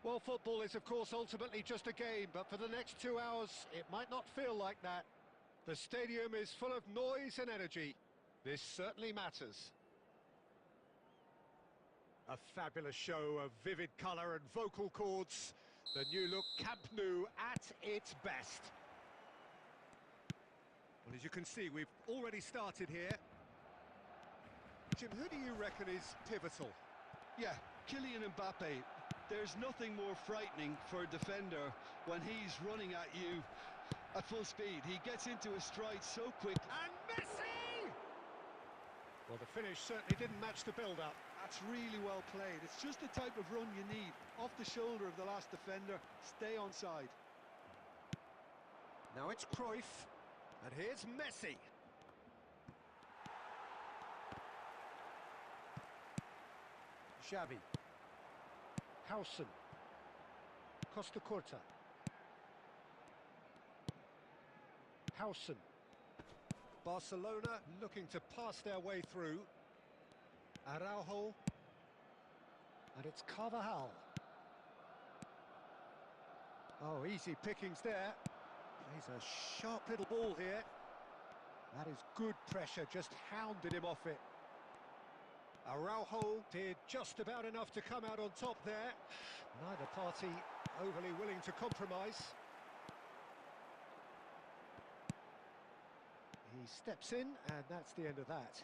Well, football is, of course, ultimately just a game, but for the next 2 hours, it might not feel like that. The stadium is full of noise and energy. This certainly matters. A fabulous show of vivid colour and vocal cords. The new look Camp Nou at its best. As you can see, we've already started here. Jim, who do you reckon is pivotal? Yeah, Kylian Mbappe. There's nothing more frightening for a defender when he's running at you at full speed. He gets into his stride so quick. And Messi! Well, the finish certainly didn't match the build-up. That's really well played. It's just the type of run you need. Off the shoulder of the last defender, stay onside. Now it's Cruyff, and here's Messi. Xavi. Howson. Costa Curta. Howson. Barcelona looking to pass their way through. Araujo. And it's Carvajal. Oh, easy pickings there. Plays a sharp little ball here. That is good pressure, just hounded him off it. Araujo did just about enough to come out on top there. Neither party overly willing to compromise. He steps in, and that's the end of that.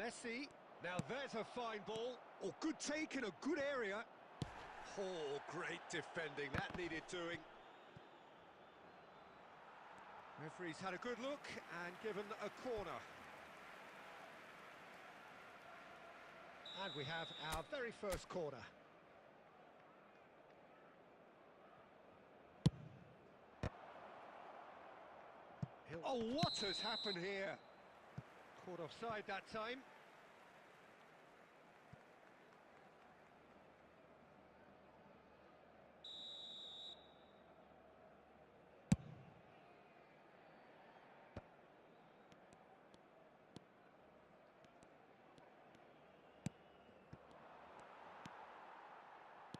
Messi. Now there's a fine ball. Oh, good take in a good area. Oh, great defending. That needed doing. Referee's had a good look and given a corner. And we have our very first corner. Oh, what has happened here? Caught offside that time.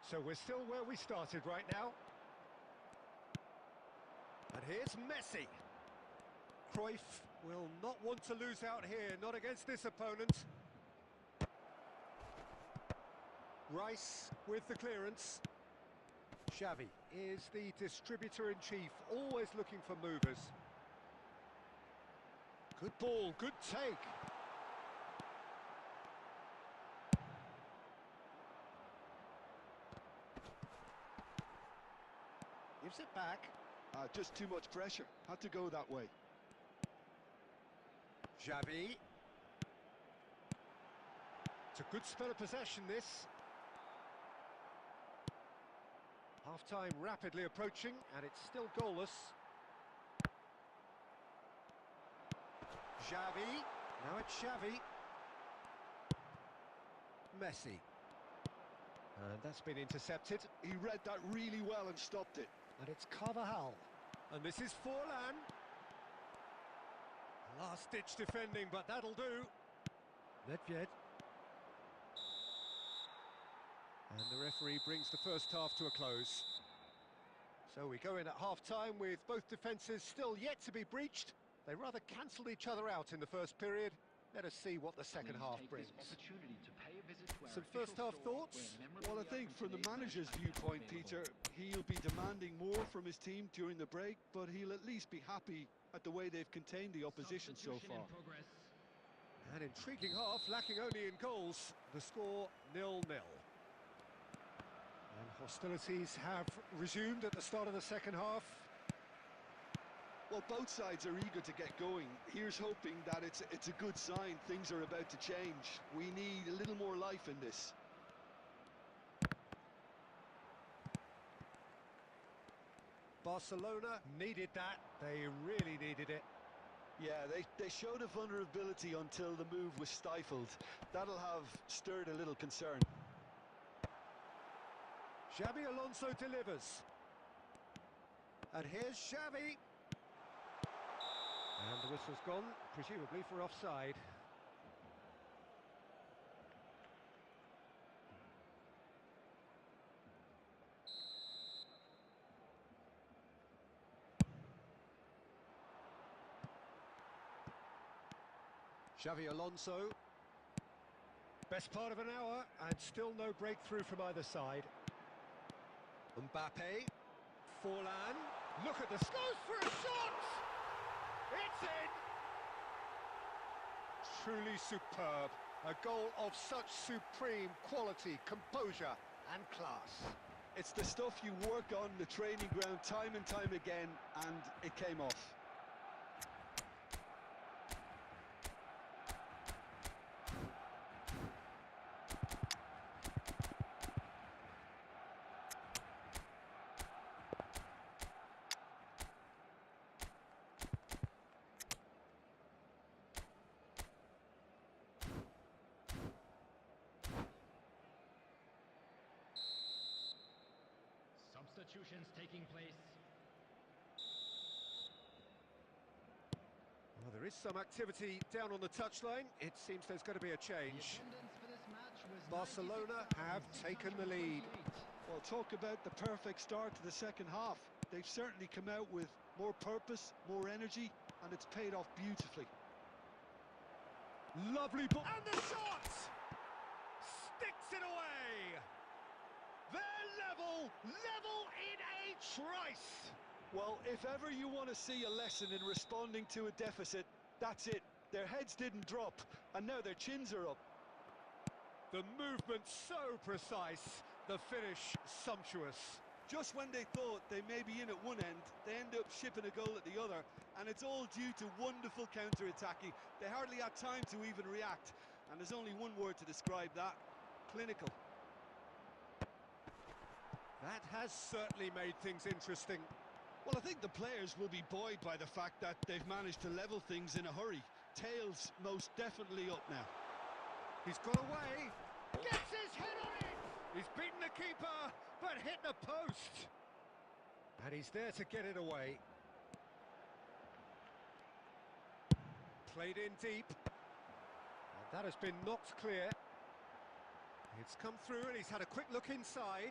So we're still where we started right now. And here's Messi. Cruyff will not want to lose out here, not against this opponent. Rice with the clearance. Xavi is the distributor-in-chief, always looking for movers. Good ball, good take. Gives it back. Just too much pressure. Had to go that way. Xavi. It's a good spell of possession, this. Half-time rapidly approaching, and it's still goalless. Xavi. Now it's Xavi. Messi. And that's been intercepted. He read that really well and stopped it. And it's Carvajal. And this is Forlan. Last-ditch defending, but that'll do. Nedved. And the referee brings the first half to a close. So we go in at half-time with both defences still yet to be breached. They rather cancelled each other out in the first period. Let us see what the second half brings. Some first-half thoughts? Well, I think from the manager's viewpoint, Peter, he'll be demanding more from his team during the break, but he'll at least be happy at the way they've contained the opposition so far. An intriguing half, lacking only in goals. The score 0-0. And hostilities have resumed at the start of the second half. Well, both sides are eager to get going. Here's hoping that it's a good sign. Things are about to change. We need a little more life in this. Barcelona needed that. They really needed it. Yeah, they showed a vulnerability until the move was stifled. That'll have stirred a little concern. Xabi Alonso delivers. And here's Xavi. And the whistle's gone, presumably for offside. Xavi Alonso. Best part of an hour, and still no breakthrough from either side. Mbappe. Forlan. Look at this. Goes for a shot! It's in! Truly superb. A goal of such supreme quality, composure and class. It's the stuff you work on the training ground time and time again, and it came off. Substitutions taking place. Well, there is some activity down on the touchline. It seems there's going to be a change. Barcelona have taken the lead. Well, talk about the perfect start to the second half. They've certainly come out with more purpose, more energy, and it's paid off beautifully. Lovely ball. And the shot! Sticks it away! They're level in a trice! Well, if ever you want to see a lesson in responding to a deficit, that's it. Their heads didn't drop, and now their chins are up. The movement so precise, the finish sumptuous. Just when they thought they may be in at one end, they end up shipping a goal at the other, and it's all due to wonderful counter-attacking. They hardly had time to even react, and there's only one word to describe that: clinical. That has certainly made things interesting. Well, I think the players will be buoyed by the fact that they've managed to level things in a hurry. Tails most definitely up now. He's got away, gets his head on it! He's beaten the keeper, but hit the post! And he's there to get it away. Played in deep. And that has been knocked clear. It's come through and he's had a quick look inside.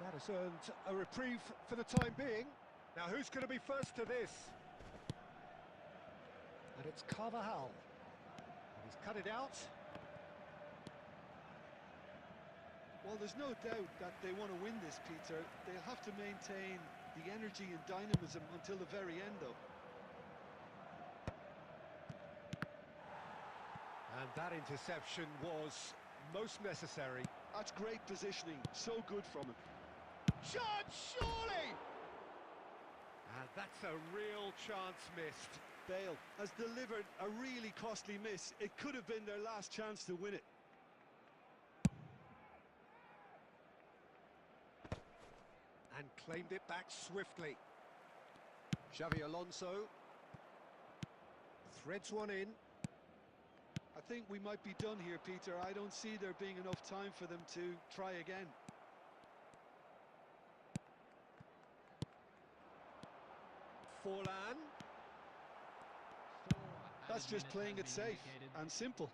That has earned a reprieve for the time being. Now who's going to be first to this? And it's Carvajal. And he's cut it out. Well, there's no doubt that they want to win this, Peter. They'll have to maintain the energy and dynamism until the very end, though. And that interception was most necessary. That's great positioning, so good from him. Shot, surely! And that's a real chance missed. Bale has delivered a really costly miss. It could have been their last chance to win it. And claimed it back swiftly. Xavi Alonso threads one in. I think we might be done here, Peter. I don't see there being enough time for them to try again. Forlan. That's just playing it safe and simple.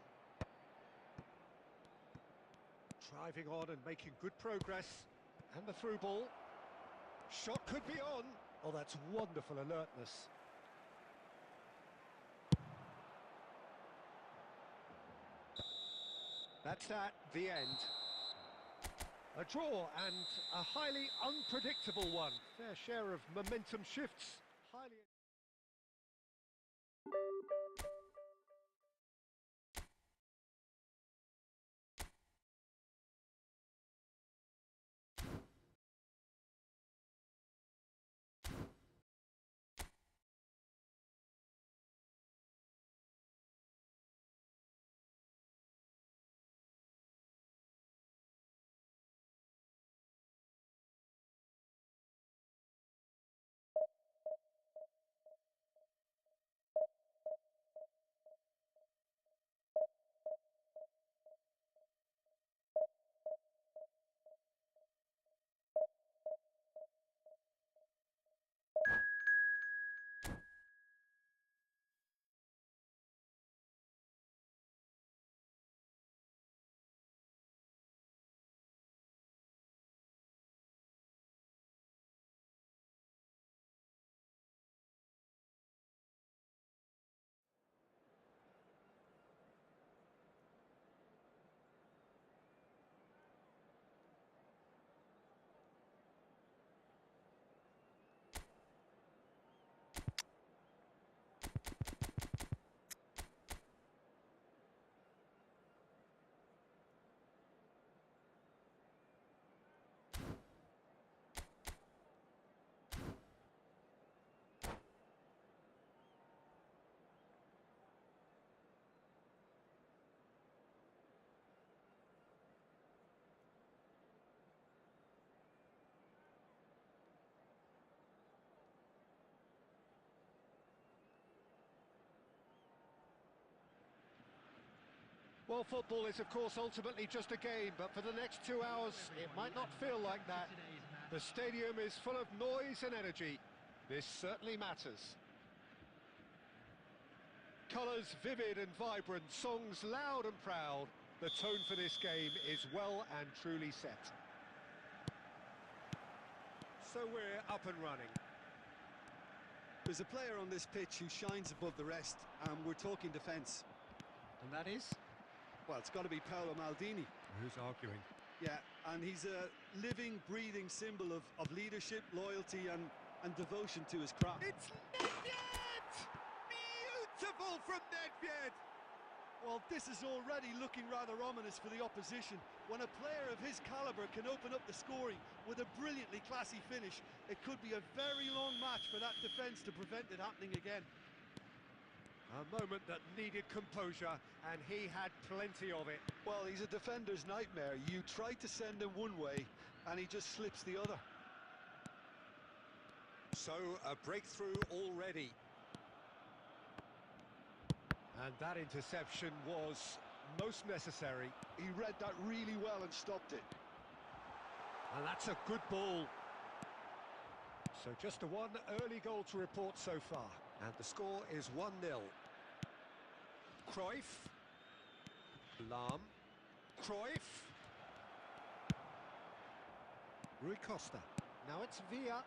Driving on and making good progress. And the through ball. Shot could be on. Oh, that's wonderful alertness. That's at the end. A draw and a highly unpredictable one. Fair share of momentum shifts. Highly... Well, football is, of course, ultimately just a game, but for the next 2 hours, it might not feel like that. The stadium is full of noise and energy. This certainly matters. Colours vivid and vibrant, songs loud and proud. The tone for this game is well and truly set. So we're up and running. There's a player on this pitch who shines above the rest, and we're talking defence. And that is? Well, it's got to be Paolo Maldini. Who's arguing? Yeah, and he's a living, breathing symbol of leadership, loyalty and devotion to his craft. It's Nedved! Beautiful from Nedved! Well, this is already looking rather ominous for the opposition. When a player of his calibre can open up the scoring with a brilliantly classy finish, it could be a very long match for that defence to prevent it happening again. A moment that needed composure, and he had plenty of it. Well, he's a defender's nightmare. You try to send him one way, and he just slips the other. So, a breakthrough already. And that interception was most necessary. He read that really well and stopped it. And that's a good ball. So just a one early goal to report so far. And the score is 1-0. Cruyff. Lahm. Cruyff. Rui Costa. Now it's Villa.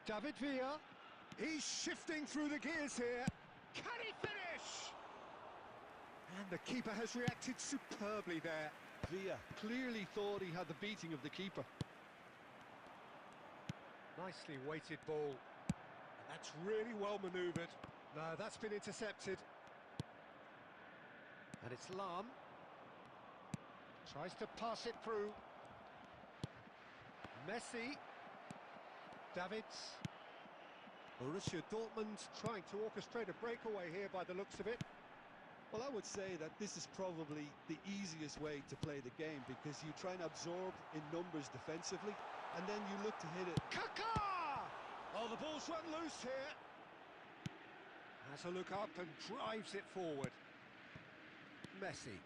David Villa. He's shifting through the gears here. Can he finish? And the keeper has reacted superbly there. Villa clearly thought he had the beating of the keeper. Nicely weighted ball. And that's really well manoeuvred. No, that's been intercepted. And it's Lahm. Tries to pass it through. Messi. Davids. Borussia Dortmund trying to orchestrate a breakaway here by the looks of it. Well, I would say that this is probably the easiest way to play the game, because you try and absorb in numbers defensively, and then you look to hit it. Kaká! Oh, the ball's run loose here. Has a look up and drives it forward. Messi.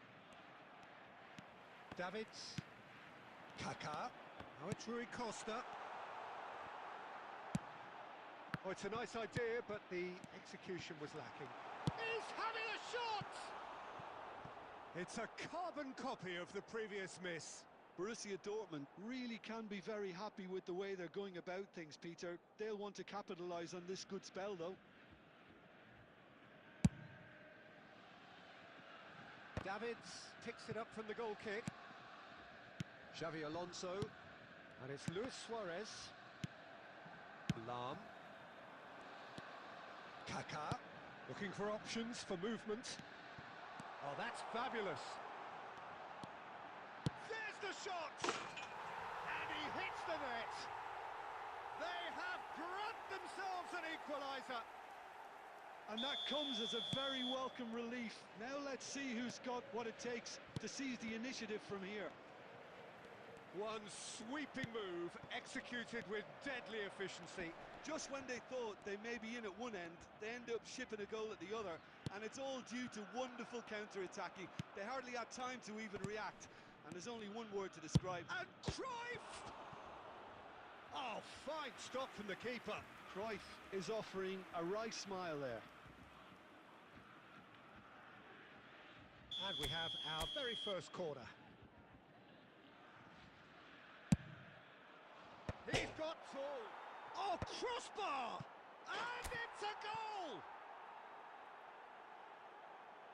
Davids. Kaká. Now it's Rui Costa. Oh, it's a nice idea, but the execution was lacking. He's having a shot! It's a carbon copy of the previous miss. Borussia Dortmund really can be very happy with the way they're going about things, Peter. They'll want to capitalise on this good spell, though. Davids picks it up from the goal kick. Xavi Alonso. And it's Luis Suarez. Lahm. Kaká, looking for options for movement. Oh, that's fabulous. There's the shot! And he hits the net. They have grabbed themselves an equaliser. And that comes as a very welcome relief. Now let's see who's got what it takes to seize the initiative from here. One sweeping move, executed with deadly efficiency. Just when they thought they may be in at one end, they end up shipping a goal at the other, and it's all due to wonderful counter-attacking. They hardly had time to even react, and there's only one word to describe. And Cruyff! Oh, fine stop from the keeper. Cruyff is offering a wry smile there. And we have our very first corner. He's got tall. Oh, crossbar! And it's a goal!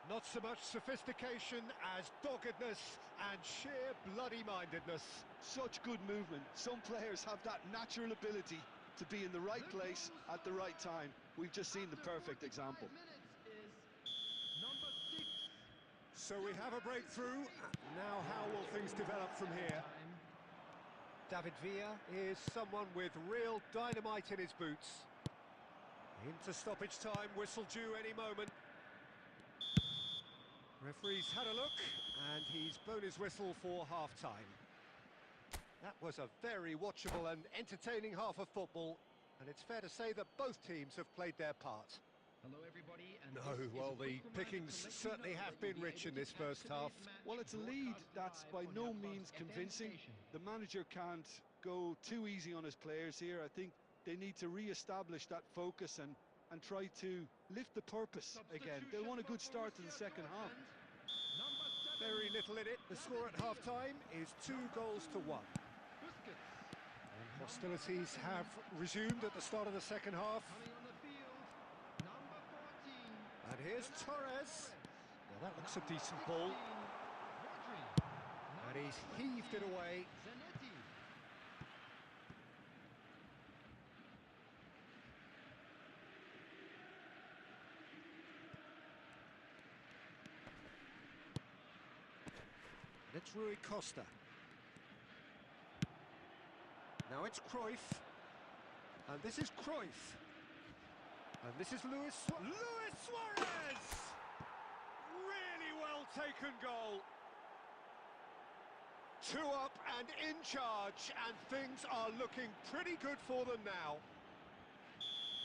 Not so much sophistication as doggedness and sheer bloody-mindedness. Such good movement. Some players have that natural ability to be in the right place at the right time. We've just seen the perfect example. So we have a breakthrough. Now how will things develop from here? David Villa is someone with real dynamite in his boots. Into stoppage time, whistle due any moment. Referee's had a look, and he's blown his whistle for half-time. That was a very watchable and entertaining half of football, and it's fair to say that both teams have played their part. Hello everybody, and No, this is well, a quick the reminder pickings to let you certainly know have that you'll been be rich in able to this first catch half. today's match Well, it's a lead broadcast that's live by on no your club's means FM convincing. station. The manager can't go too easy on his players here. I think they need to re-establish that focus and try to lift the purpose again. They want a good start to the second half. Very little in it. The score at half-time is 2-1. And hostilities have resumed at the start of the second half. Coming on the field, number 14. And here's Torres. Now that looks a decent ball. And he's heaved it away. Zanetti. And it's Rui Costa. Now it's Cruyff. And this is Cruyff. And this is Luis Suarez! Really well taken goal. 2 up and in charge, and things are looking pretty good for them now.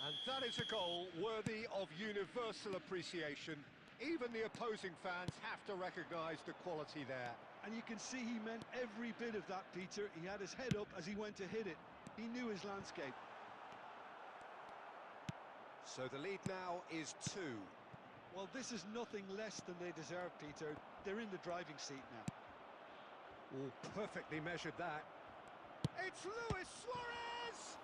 And that is a goal worthy of universal appreciation. Even the opposing fans have to recognise the quality there. And you can see he meant every bit of that, Peter. He had his head up as he went to hit it. He knew his landscape. So the lead now is 2. Well, this is nothing less than they deserve, Peter. They're in the driving seat now. Oh, perfectly measured that. It's Luis Suarez!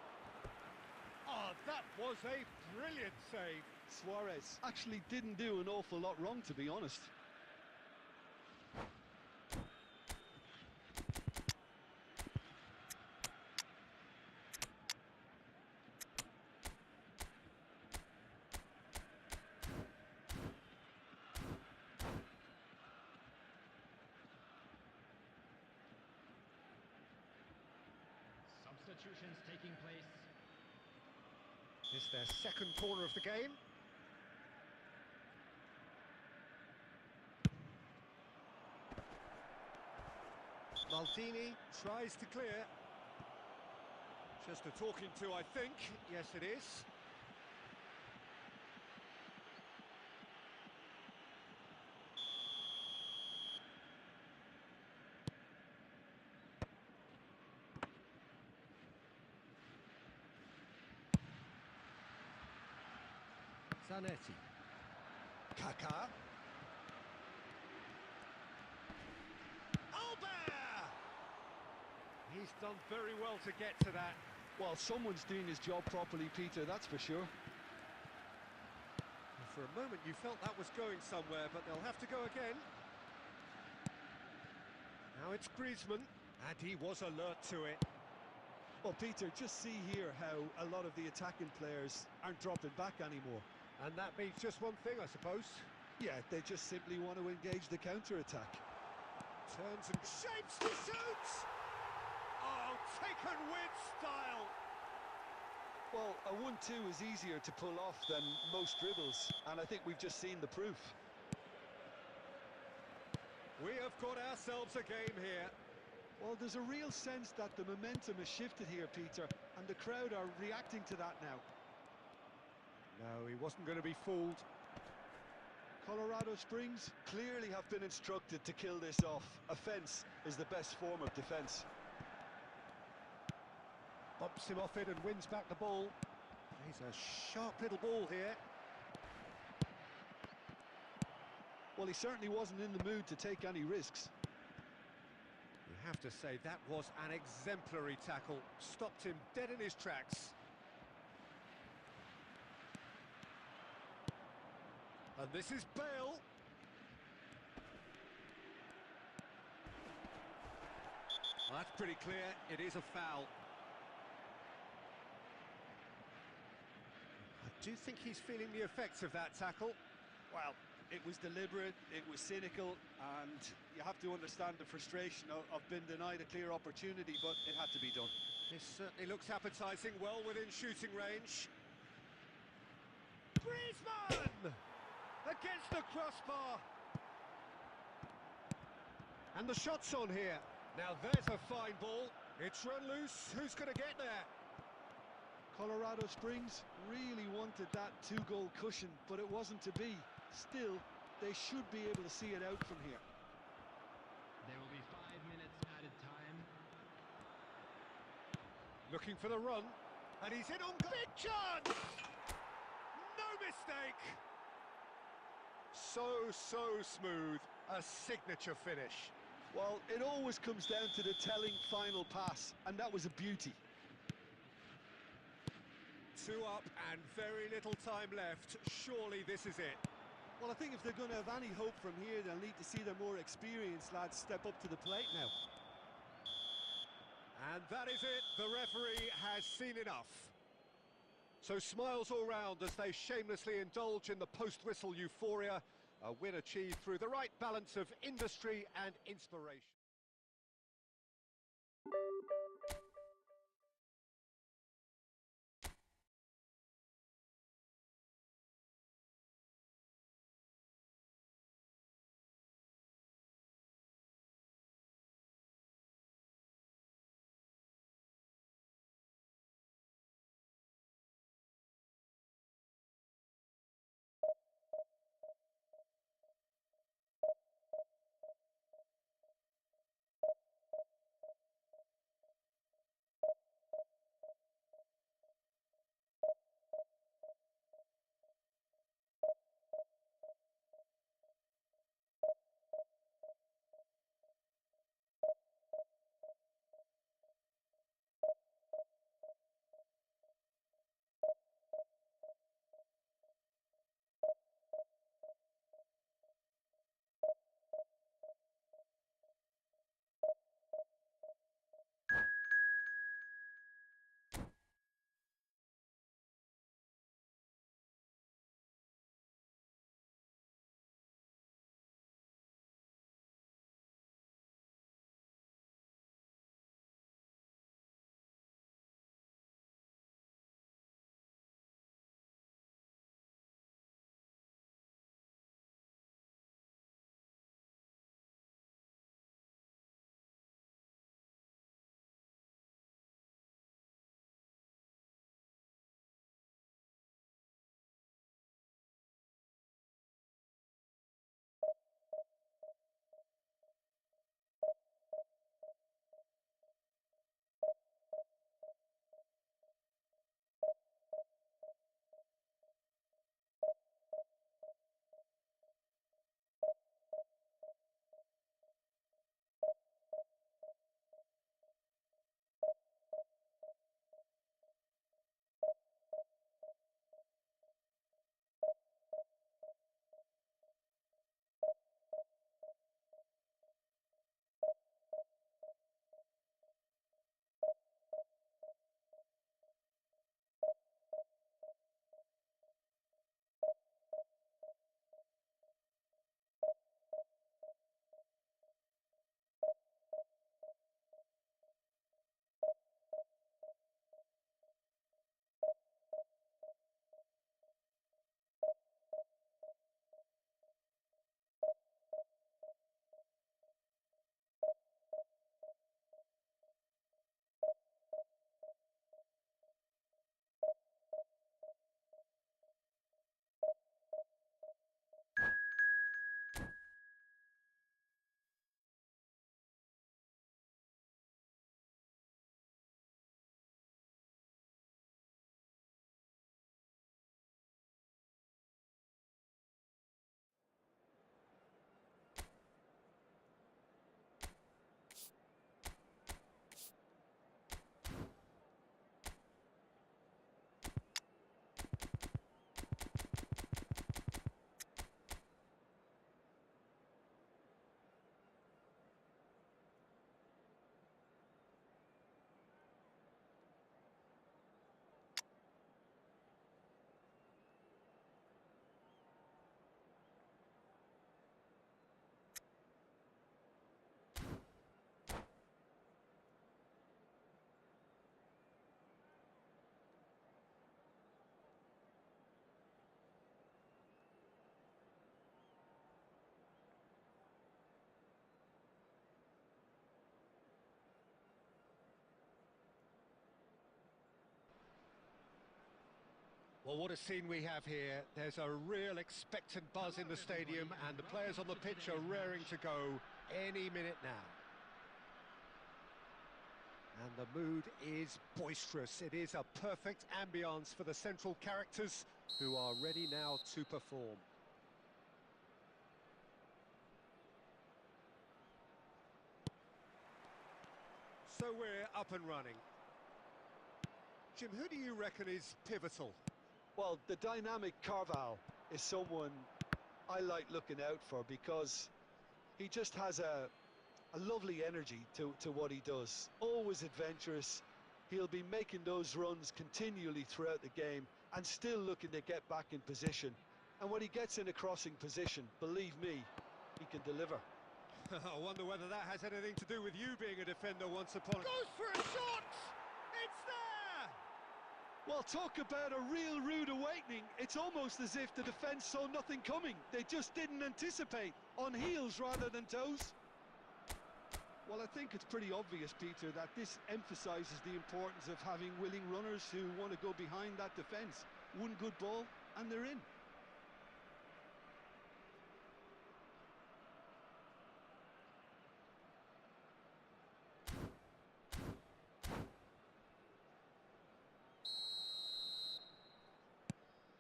Oh, that was a brilliant save. Suarez actually didn't do an awful lot wrong, to be honest. Substitutions taking place. It's their second corner of the game. Maldini tries to clear. Just a talking to, I think. Yes, it is. Zanetti. Kaká. Albert! He's done very well to get to that. Well, someone's doing his job properly, Peter, that's for sure. For a moment you felt that was going somewhere, but they'll have to go again. Now it's Griezmann, and he was alert to it. Well, Peter, just see here how a lot of the attacking players aren't dropping back anymore. And that means just one thing, I suppose. Yeah, they just simply want to engage the counter-attack. Turns and shapes to shoot! Oh, taken with style! Well, a 1-2 is easier to pull off than most dribbles, and I think we've just seen the proof. We have got ourselves a game here. Well, there's a real sense that the momentum has shifted here, Peter, and the crowd are reacting to that now. No, he wasn't going to be fooled. Colorado Springs clearly have been instructed to kill this off. Offence is the best form of defence. Bumps him off it and wins back the ball. He's a sharp little ball here. Well, he certainly wasn't in the mood to take any risks. You have to say that was an exemplary tackle. Stopped him dead in his tracks. And this is Bale. Well, that's pretty clear. It is a foul. I do think he's feeling the effects of that tackle. Well, it was deliberate, it was cynical, and you have to understand the frustration of being denied a clear opportunity, but it had to be done. This certainly looks appetising, well within shooting range. Griezmann! Against the crossbar. And the shot's on here. Now there's a fine ball. It's run loose. Who's going to get there? Colorado Springs really wanted that two-goal cushion, but it wasn't to be. Still, they should be able to see it out from here. There will be 5 minutes added time. Looking for the run, and he's in on big chance! No mistake! So smooth, a signature finish. Well, it always comes down to the telling final pass, and that was a beauty. 2 up and very little time left. Surely this is it. Well, I think if they're going to have any hope from here, they'll need to see their more experienced lads step up to the plate now. And that is it. The referee has seen enough. So smiles all round as they shamelessly indulge in the post-whistle euphoria. A win achieved through the right balance of industry and inspiration. Well, what a scene we have here. There's a real expectant buzz in the stadium, and the players on the pitch are raring to go any minute now. And the mood is boisterous. It is a perfect ambience for the central characters who are ready now to perform. So we're up and running. Jim, who do you reckon is pivotal? Well, the dynamic Carval is someone I like looking out for because he just has a lovely energy to what he does. Always adventurous. He'll be making those runs continually throughout the game and still looking to get back in position. And when he gets in a crossing position, believe me, he can deliver. I wonder whether that has anything to do with you being a defender once upon a... Goes for a shot! It's there! Well, talk about a real rude awakening. It's almost as if the defence saw nothing coming. They just didn't anticipate. On heels rather than toes. Well, I think it's pretty obvious, Peter, that this emphasises the importance of having willing runners who want to go behind that defence. One good ball, and they're in.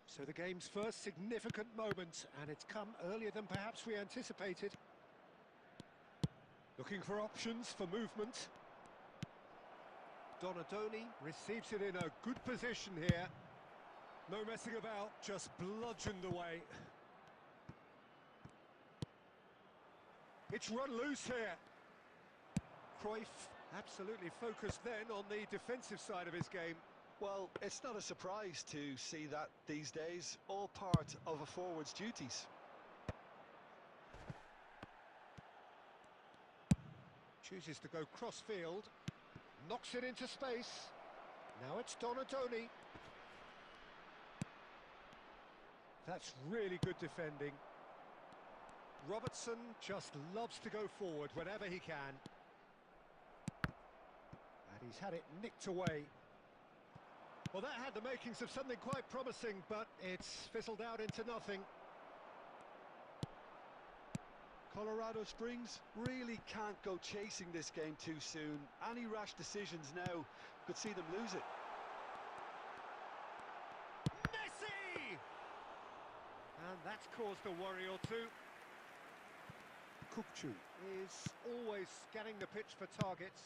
So the game's first significant moment, and it's come earlier than perhaps we anticipated. Looking for options for movement. Donadoni receives it in a good position here. No messing about, just bludgeoned away. It's run loose here. Cruyff absolutely focused then on the defensive side of his game. Well, it's not a surprise to see that these days, all part of a forward's duties. Chooses to go cross-field, knocks it into space. Now it's Donadoni. That's really good defending. Robertson just loves to go forward whenever he can. And he's had it nicked away. Well, that had the makings of something quite promising, but it's fizzled out into nothing. Colorado Springs really can't go chasing this game too soon. Any rash decisions now could see them lose it. Messi! And that's caused a worry or two. Kukcu is always scanning the pitch for targets.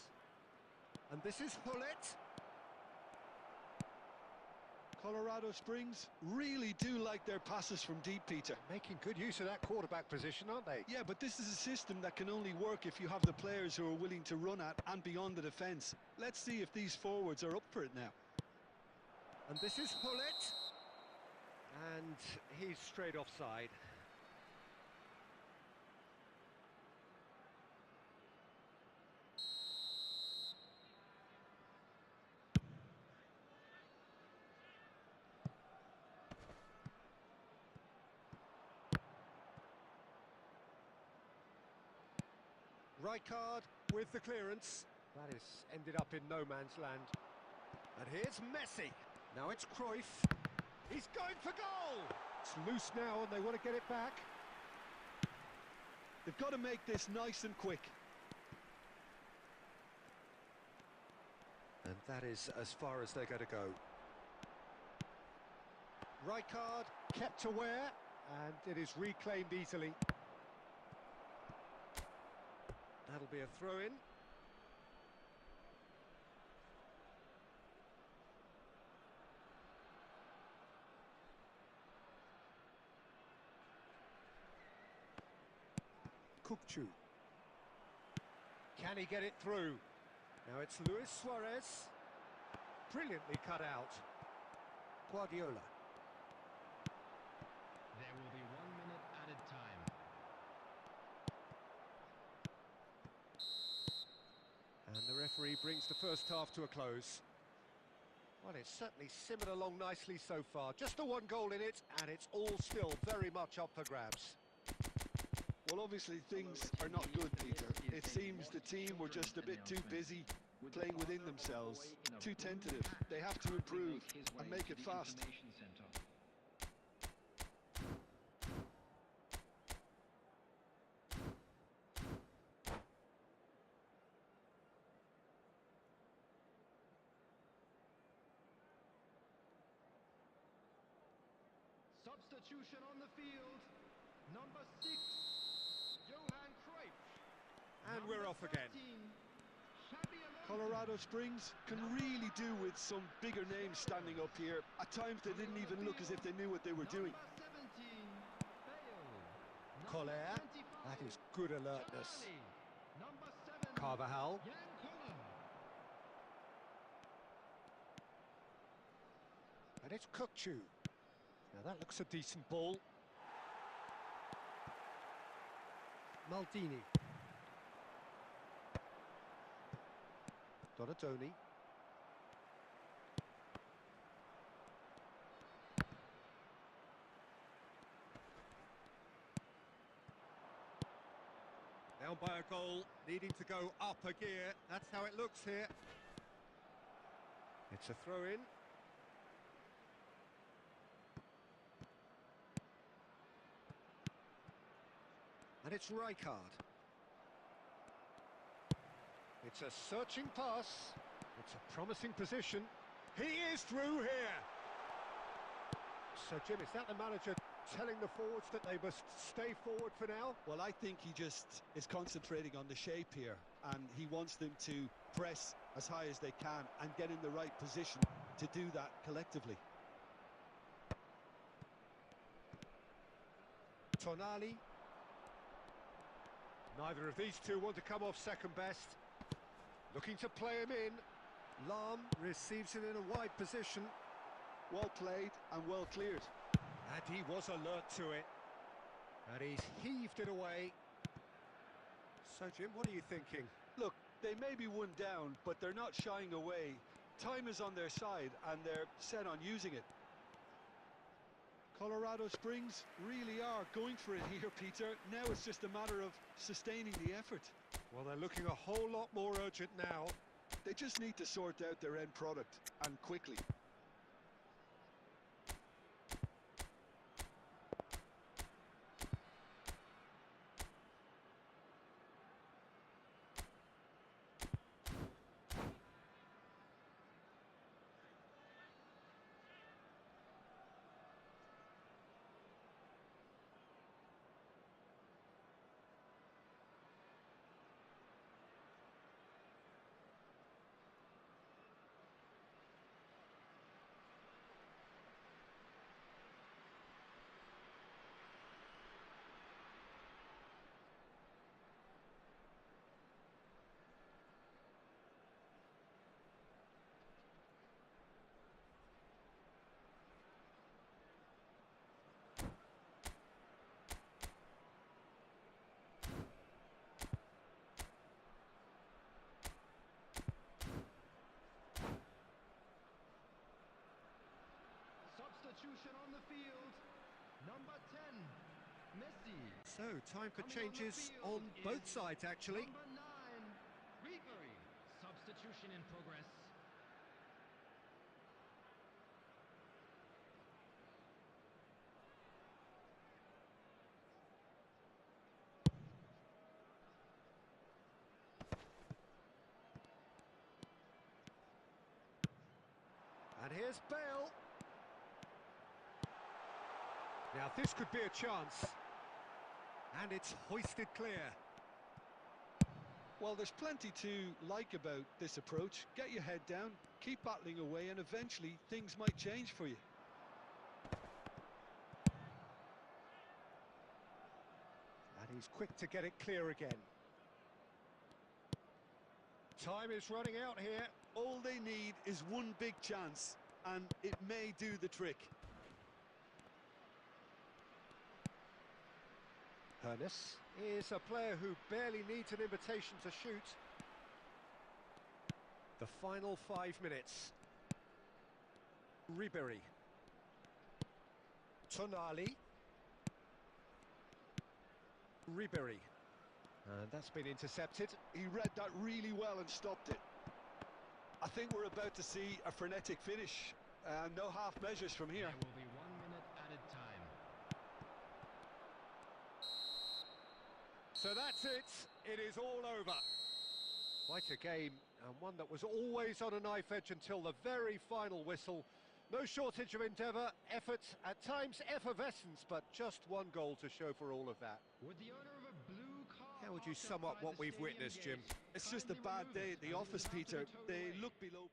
And this is Hullet. Colorado Springs really do like their passes from deep, Peter. Making good use of that quarterback position, aren't they? Yeah, but this is a system that can only work if you have the players who are willing to run at and beyond the defence. Let's see if these forwards are up for it now. And this is Hullet. And he's straight offside. Rijkaard with the clearance. That is ended up in no man's land. And here's Messi. Now it's Cruyff. He's going for goal! It's loose now and they want to get it back. They've got to make this nice and quick. And that is as far as they're going to go. Rijkaard kept aware, and it is reclaimed easily. That'll be a throw-in. Kukcu. Can he get it through? Now it's Luis Suarez. Brilliantly cut out. Guardiola. There will be 1 minute added time. And the referee brings the first half to a close. Well, it's certainly simmered along nicely so far. Just the one goal in it, and it's all still very much up for grabs. Well, obviously things are not good, Peter. It seems the team were just a bit too busy playing within themselves, too tentative. They have to improve and make it fast. Substitution on the field. Number 6, Johan Cruyff. And Number we're off again. 13, Xabi Alonso. Colorado Springs can really do with some bigger names standing up here. At times they didn't even look as if they knew what they were doing. Number 17, Bale. Collier, Number 25, that is good alertness. Tonali. Number 7, Carvajal. Jan Koller. And it's Kukçu. Now that looks a decent ball. Maldini. Donatoni. Down by a goal, needing to go up a gear. That's how it looks here. It's a throw-in. And it's Rijkaard. It's a searching pass. It's a promising position. He is through here. So, Jim, is that the manager telling the forwards that they must stay forward for now? Well, I think he just is concentrating on the shape here, and he wants them to press as high as they can and get in the right position to do that collectively. Tonali. Neither of these two want to come off second best. Looking to play him in. Lahm receives it in a wide position. Well played and well cleared. And he was alert to it. And he's heaved it away. So, Jim, what are you thinking? Look, they may be one down, but they're not shying away. Time is on their side, and they're set on using it. Colorado Springs really are going for it here, Peter. Now it's just a matter of sustaining the effort. Well, they're looking a whole lot more urgent now. They just need to sort out their end product, and quickly. Substitution on the field. Number 10, Messi. So, time for Coming changes on on the field both is sides, actually. Number 9, Ribery. Substitution in progress. And here's Bale. Now this could be a chance. And it's hoisted clear. Well, there's plenty to like about this approach. Get your head down, keep battling away, and eventually things might change for you. And he's quick to get it clear again. Time is running out here. All they need is one big chance, and it may do the trick. Hernes is a player who barely needs an invitation to shoot. The final 5 minutes. Ribery. Tonali. Ribery. And that's been intercepted. He read that really well and stopped it. I think we're about to see a frenetic finish. No half measures from here. There will be 1 minute added time. So that's it. It is all over. Quite a game, and one that was always on a knife edge until the very final whistle. No shortage of endeavour, effort, at times effervescence, but just one goal to show for all of that. With the owner of a blue car How would you parked sum up outside what the we've stadium witnessed, Jim? gate, It's just a kindly bad remove day it, at the as it office, will have to be Peter. towed They away. look below.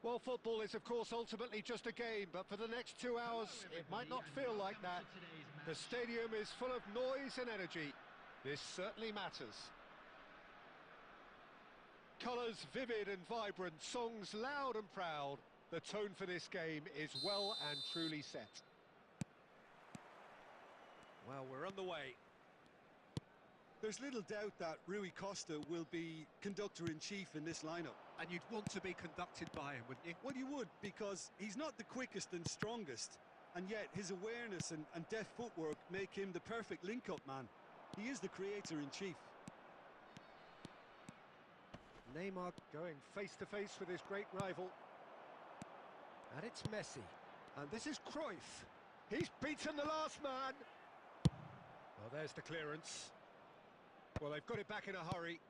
Well, football is, of course, ultimately just a game, but for the next 2 hours, it might not feel like that. The stadium is full of noise and energy. This certainly matters. Colours vivid and vibrant, songs loud and proud. The tone for this game is well and truly set. Well, we're on the way. There's little doubt that Rui Costa will be conductor-in-chief in this lineup. And you'd want to be conducted by him, wouldn't you? Well, you would, because he's not the quickest and strongest, and yet his awareness and deft footwork make him the perfect link-up man. He is the creator-in-chief. Neymar going face-to-face with his great rival. And it's Messi. And this is Cruyff. He's beaten the last man. Well, there's the clearance. Well, they've got it back in a hurry.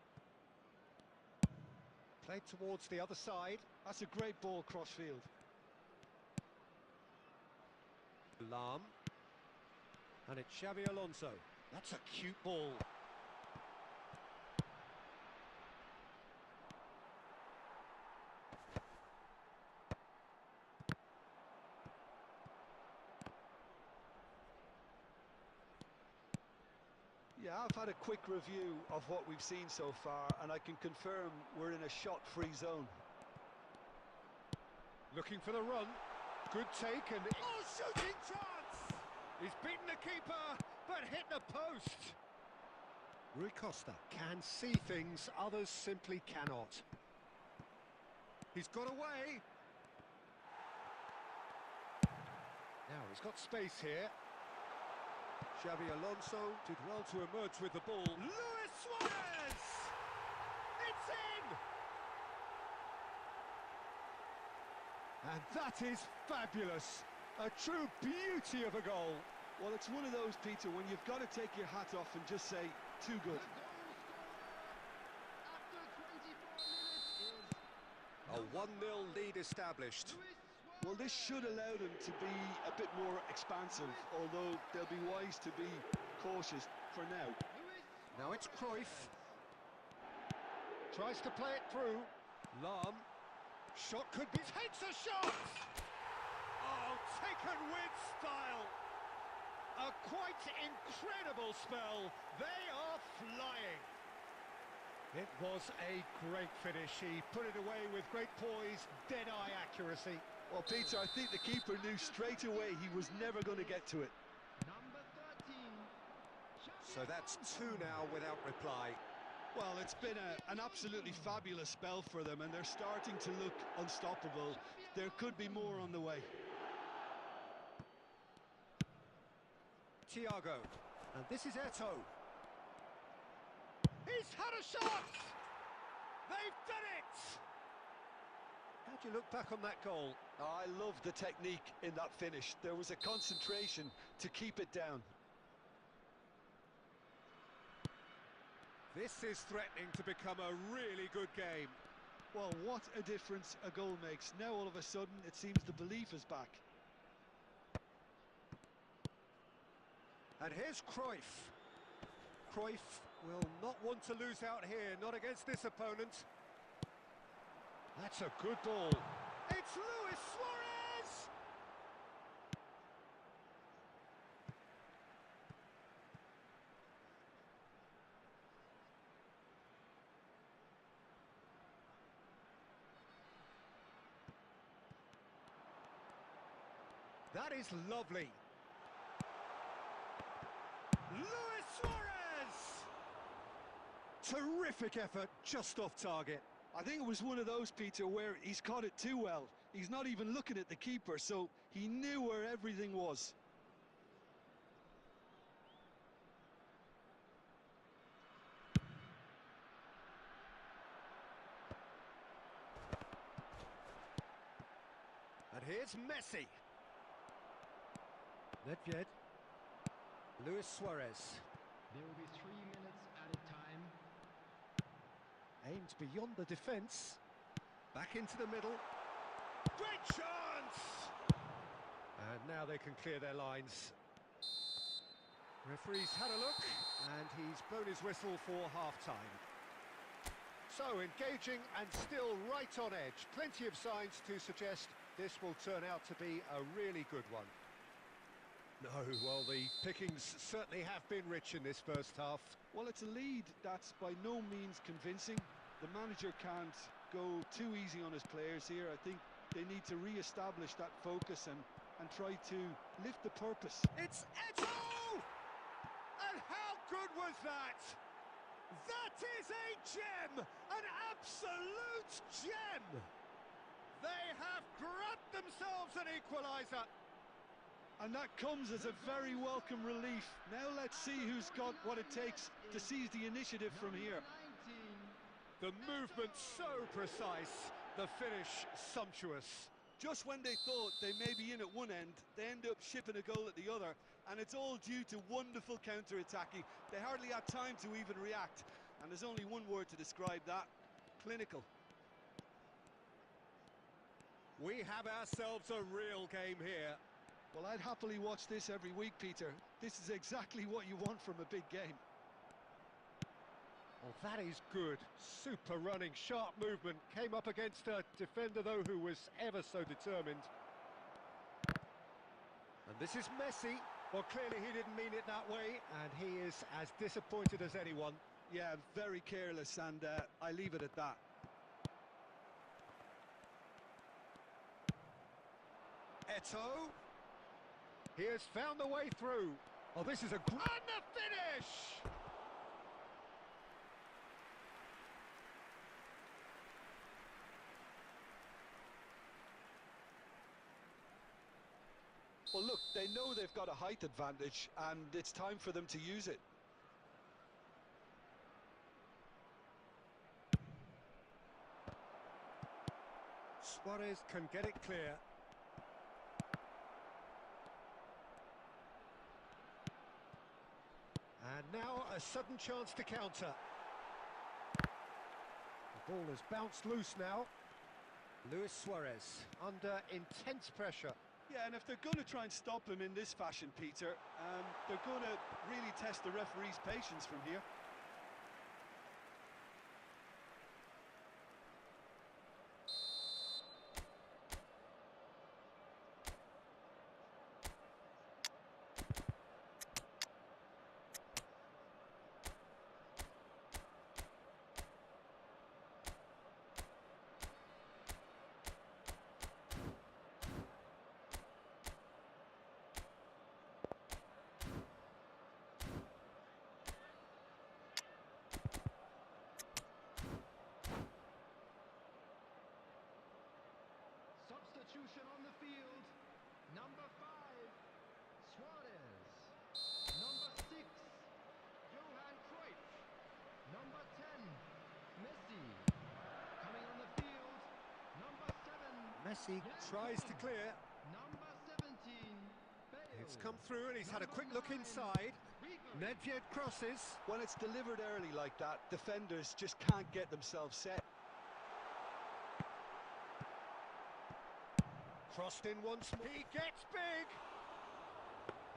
Played towards the other side. That's a great ball cross-field. Lam. And it's Xabi Alonso. That's a cute ball. Yeah, I've had a quick review of what we've seen so far, and I can confirm we're in a shot-free zone. Looking for the run. Good take and... Oh, shooting chance! He's beaten the keeper, but hit the post. Rui Costa can see things others simply cannot. He's got away. Now he's got space here. Xabi Alonso did well to emerge with the ball. Luis Suarez! It's in! And that is fabulous. A true beauty of a goal. Well, it's one of those, Peter, when you've got to take your hat off and just say, too good. A 1-0 lead established. Well, this should allow them to be a bit more expansive, although they'll be wise to be cautious for now. Now it's Cruyff. Tries to play it through. Lahm. Shot could be... Takes a shot! Oh, taken with style. A quite incredible spell. They are flying. It was a great finish. He put it away with great poise, dead-eye accuracy. Well, Peter, I think the keeper knew straight away he was never going to get to it. Number 13. So that's 2 now without reply. Well, it's been an absolutely fabulous spell for them, and they're starting to look unstoppable. There could be more on the way. Thiago. And this is Eto'o. He's had a shot! They've done it! How do you look back on that goal? I love the technique in that finish. There was a concentration to keep it down. This is threatening to become a really good game. Well, what a difference a goal makes. Now all of a sudden it seems the belief is back. And here's Cruyff. Cruyff will not want to lose out here, not against this opponent. That's a good ball. It's Luis Suarez! That is lovely. Luis Suarez! Terrific effort, just off target. I think it was one of those, Peter, where he's caught it too well. He's not even looking at the keeper, so he knew where everything was. And here's Messi. Nedved. Luis Suarez. There will be 3 minutes at a time. Aimed beyond the defence. Back into the middle. Great chance! And now they can clear their lines. Referee's had a look, and he's blown his whistle for half-time. So, engaging and still right on edge. Plenty of signs to suggest this will turn out to be a really good one. No, well, the pickings certainly have been rich in this first half. Well, it's a lead that's by no means convincing. The manager can't go too easy on his players here. I think they need to re-establish that focus and try to lift the purpose. It's Eto'o! And how good was that? That is a gem! An absolute gem! They have grabbed themselves an equaliser. And that comes as a very welcome relief. Now let's see who's got what it takes to seize the initiative from here. The movement so precise, the finish sumptuous. Just when they thought they may be in at one end, they end up shipping a goal at the other, and it's all due to wonderful counter-attacking. They hardly had time to even react, and there's only one word to describe that: clinical. We have ourselves a real game here. Well, I'd happily watch this every week, Peter. This is exactly what you want from a big game. Well, that is good. Super running, sharp movement. Came up against a defender, though, who was ever so determined. And this is Messi. Well, clearly he didn't mean it that way, and he is as disappointed as anyone. Yeah, very careless, and I leave it at that. Eto'o. He has found the way through. Oh, this is a... And the finish! Well, look, they know they've got a height advantage, and it's time for them to use it. Suarez can get it clear. A sudden chance to counter. The ball has bounced loose now. Luis Suarez under intense pressure. Yeah, and if they're going to try and stop him in this fashion, Peter, they're going to really test the referee's patience from here. Substitution on the field. Number 5, Suarez. Number 6, Johan Cruyff. Number 10, Messi. Coming on the field, number 7. Messi tries to clear. Number 17, Bale. It's come through and he's had a quick look inside. Nedved crosses. When it's delivered early like that, defenders just can't get themselves set. Crossed in once more. He gets big!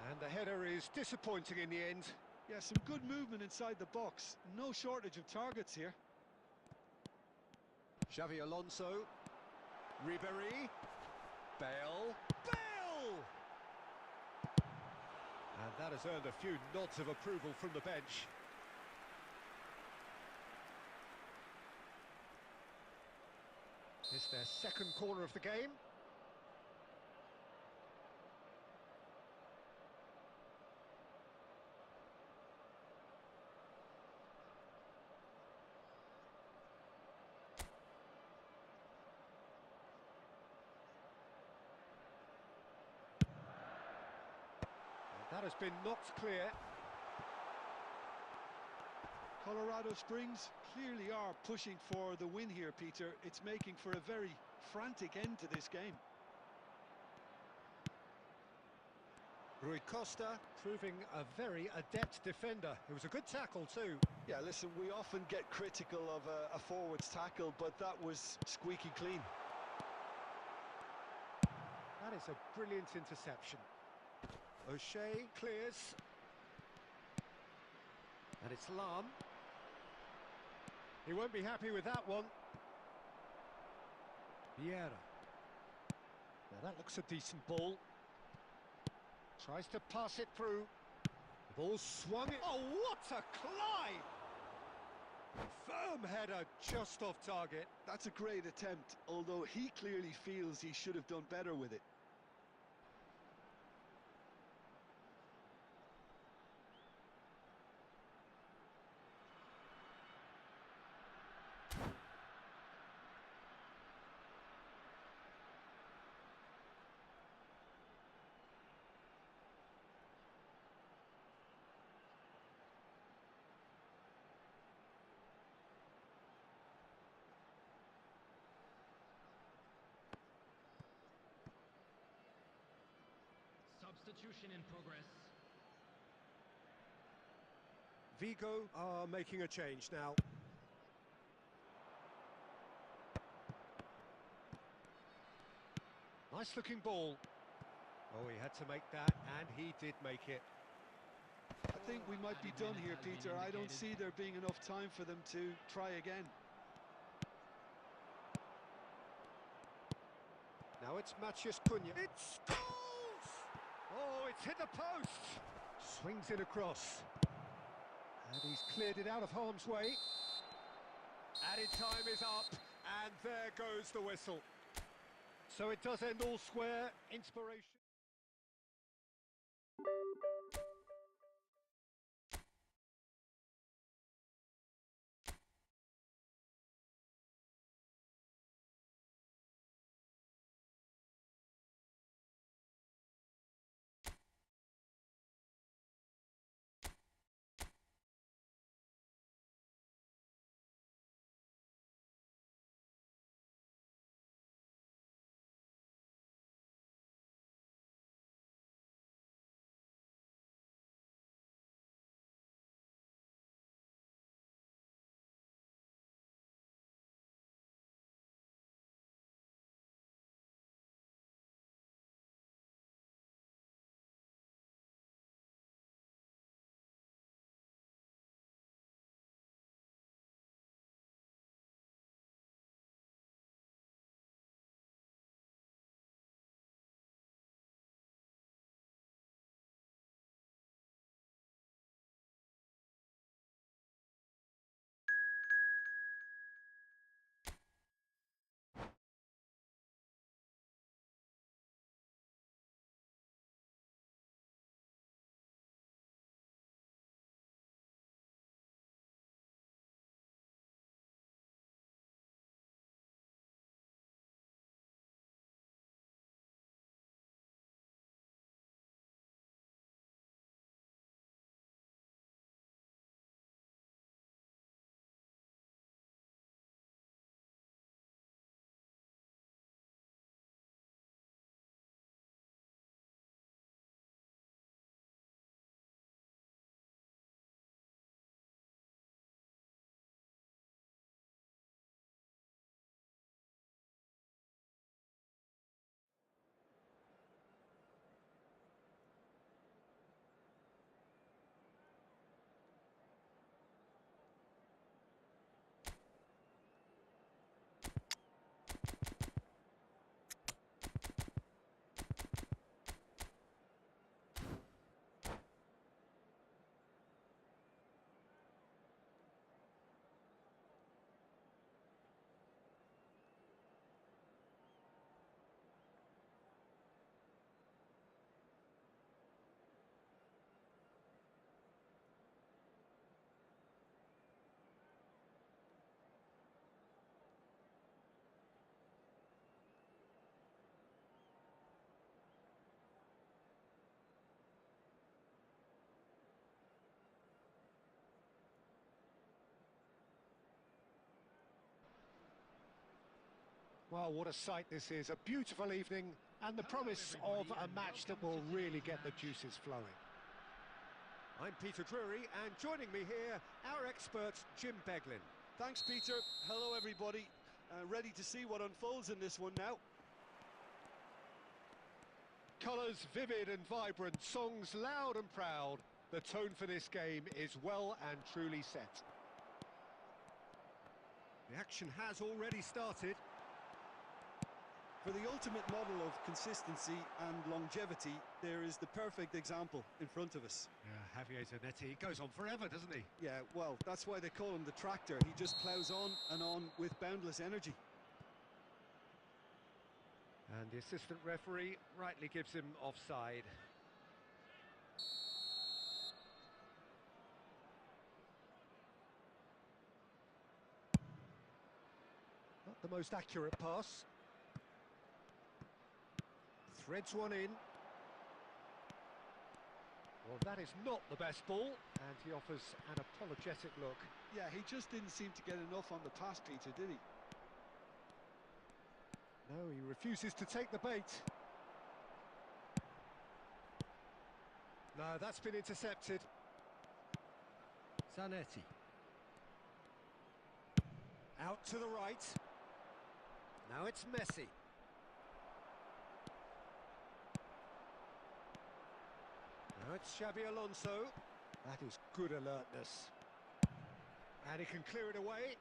And the header is disappointing in the end. Yeah, some good movement inside the box. No shortage of targets here. Xavi Alonso. Ribéry. Bale. Bale! And that has earned a few nods of approval from the bench. It's their second corner of the game. That has been knocked clear. Colorado Springs clearly are pushing for the win here, Peter. It's making for a very frantic end to this game. Rui Costa proving a very adept defender. It was a good tackle too. Yeah, listen, we often get critical of a forward's tackle, but that was squeaky clean. That is a brilliant interception. O'Shea clears. And it's Lam. He won't be happy with that one. Vieira. Now that looks a decent ball. Tries to pass it through. The ball swung it. Oh, what a climb! Firm header just off target. That's a great attempt, although he clearly feels he should have done better with it. Substitution in progress. Vigo are making a change now. Nice looking ball. Oh, he had to make that, and he did make it. I think we might be done here, Peter. I don't see there being enough time for them to try again. Now it's Matheus Cunha. It's goals! Oh, it's hit the post. Swings it across. And he's cleared it out of harm's way. Added time is up, and there goes the whistle. So it does end all square. Inspiration. Well, what a sight this is. A beautiful evening and the Hello, promise of everybody, a and match that welcome will to really today's get the match. juices flowing. I'm Peter Drury, and joining me here, our expert, Jim Beglin. Thanks, Peter. Hello, everybody. Ready to see what unfolds in this one now. Colours vivid and vibrant, songs loud and proud. The tone for this game is well and truly set. The action has already started. For the ultimate model of consistency and longevity, there is the perfect example in front of us. Yeah, Javier Zanetti goes on forever, doesn't he? Yeah, well, that's why they call him the tractor. He just ploughs on and on with boundless energy. And the assistant referee rightly gives him offside. Not the most accurate pass. Threads one in. Well, that is not the best ball, and he offers an apologetic look. Yeah, he just didn't seem to get enough on the pass, Peter, did he? No, he refuses to take the bait. No, that's been intercepted. Zanetti. Out to the right. Now it's Messi. Now it's Xabi Alonso. That is good alertness. And he can clear it away.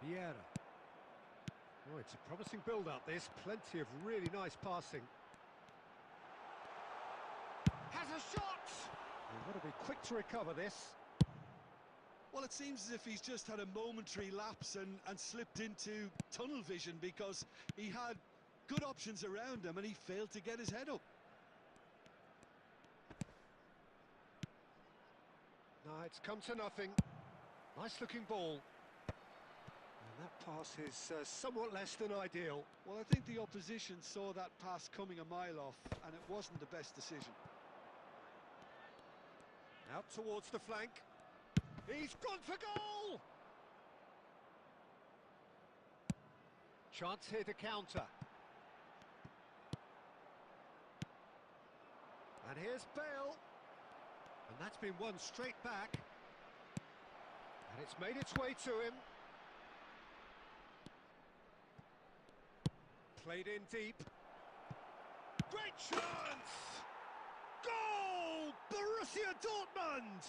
Vieira. Oh, it's a promising build-up, this. Plenty of really nice passing. Has a shot! You've got to be quick to recover this. Well, it seems as if he's just had a momentary lapse and slipped into tunnel vision, because he had good options around him and he failed to get his head up. No, it's come to nothing. Nice-looking ball. And that pass is somewhat less than ideal. Well, I think the opposition saw that pass coming a mile off, and it wasn't the best decision. Out towards the flank. He's gone for goal! Chance here to counter. And here's Bale. And that's been won straight back. And it's made its way to him. Played in deep. Great chance! Goal! Borussia Dortmund!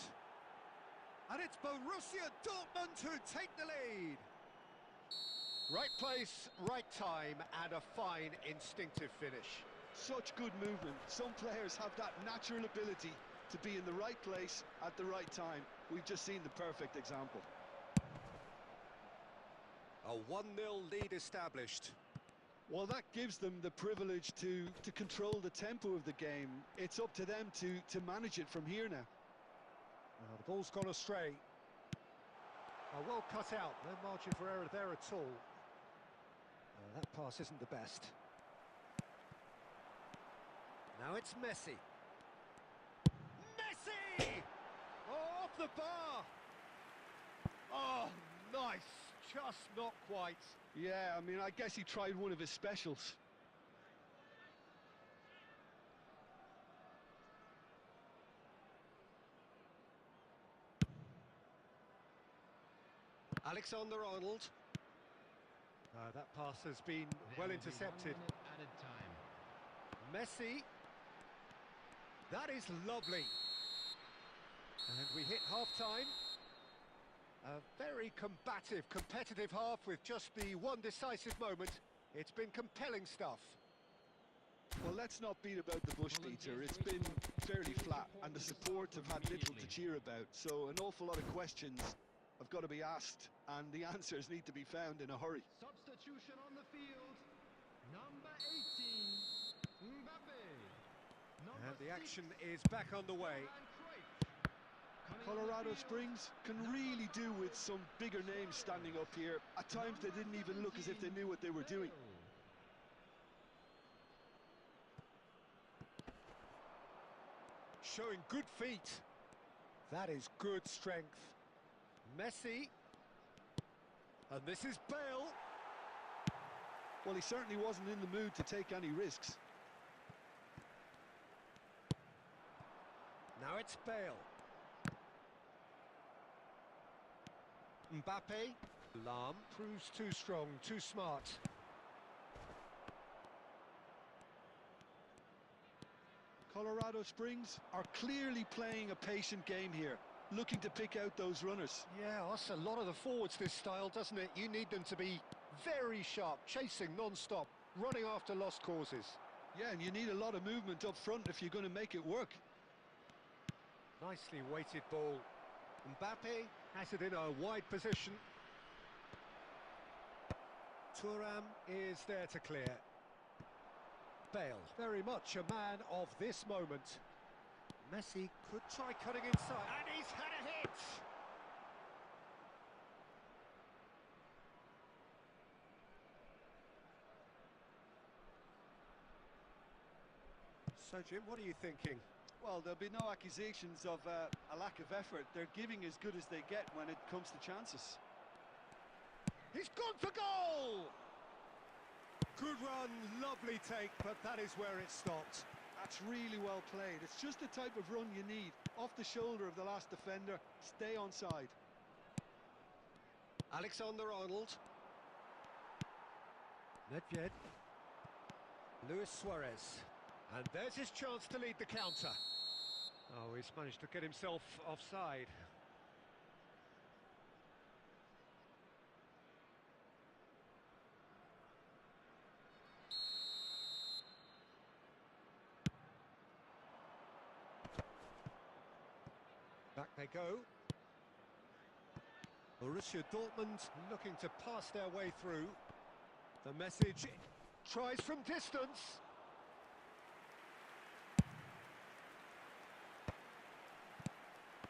And it's Borussia Dortmund who take the lead. Right place, right time, and a fine instinctive finish. Such good movement. Some players have that natural ability to be in the right place at the right time. We've just seen the perfect example. A 1-0 lead established. Well, that gives them the privilege to control the tempo of the game. It's up to them to manage it from here now. The ball's gone astray. Well cut out, no margin for error there at all. That pass isn't the best. Now it's Messi. Messi! Oh, off the bar! Oh, nice. Just not quite. Yeah, I mean, I guess he tried one of his specials. Alexander-Arnold. That pass has been well intercepted. 1 minute added time. Messi. That is lovely. And we hit half-time. A very combative, competitive half with just the one decisive moment. It's been compelling stuff. Well, let's not beat about the bush, Peter. It's been fairly flat, and the support have had little to cheer about. So an awful lot of questions have got to be asked, and the answers need to be found in a hurry. Substitution on the field. Number 18, Mbappe. And the action is back on the way. Colorado Springs can really do with some bigger names standing up here. At times they didn't even look as if they knew what they were doing. Showing good feet. That is good strength. Messi. And this is Bale. Well, he certainly wasn't in the mood to take any risks. Now it's Bale. Mbappe. Lam proves too strong, too smart. Colorado Springs are clearly playing a patient game here, looking to pick out those runners. Yeah, that's a lot of the forwards, this style, doesn't it? You need them to be very sharp, chasing non-stop, running after lost causes. Yeah, and you need a lot of movement up front if you're going to make it work. Nicely weighted ball. Mbappe has it in a wide position. Thuram is there to clear. Bale, very much a man of this moment. Messi could try cutting inside, and he's had a hit! So, Jim, what are you thinking? Well, there'll be no accusations of a lack of effort. They're giving as good as they get when it comes to chances. He's gone for goal! Good run, lovely take, but that is where it stopped. That's really well played. It's just the type of run you need. Off the shoulder of the last defender, stay onside. Alexander-Arnold. Nedved. Luis Suarez. And there's his chance to lead the counter. Oh, he's managed to get himself offside. Back they go. Borussia Dortmund looking to pass their way through. The message tries from distance.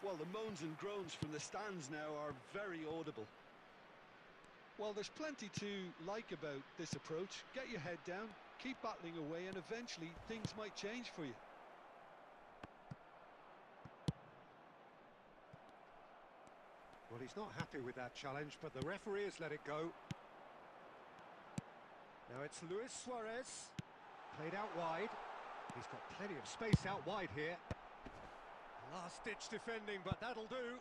Well, the moans and groans from the stands now are very audible. Well, there's plenty to like about this approach. Get your head down, keep battling away, and eventually things might change for you. Well, he's not happy with that challenge, but the referee has let it go. Now it's Luis Suarez. Played out wide. He's got plenty of space out wide here. Last-ditch defending, but that'll do.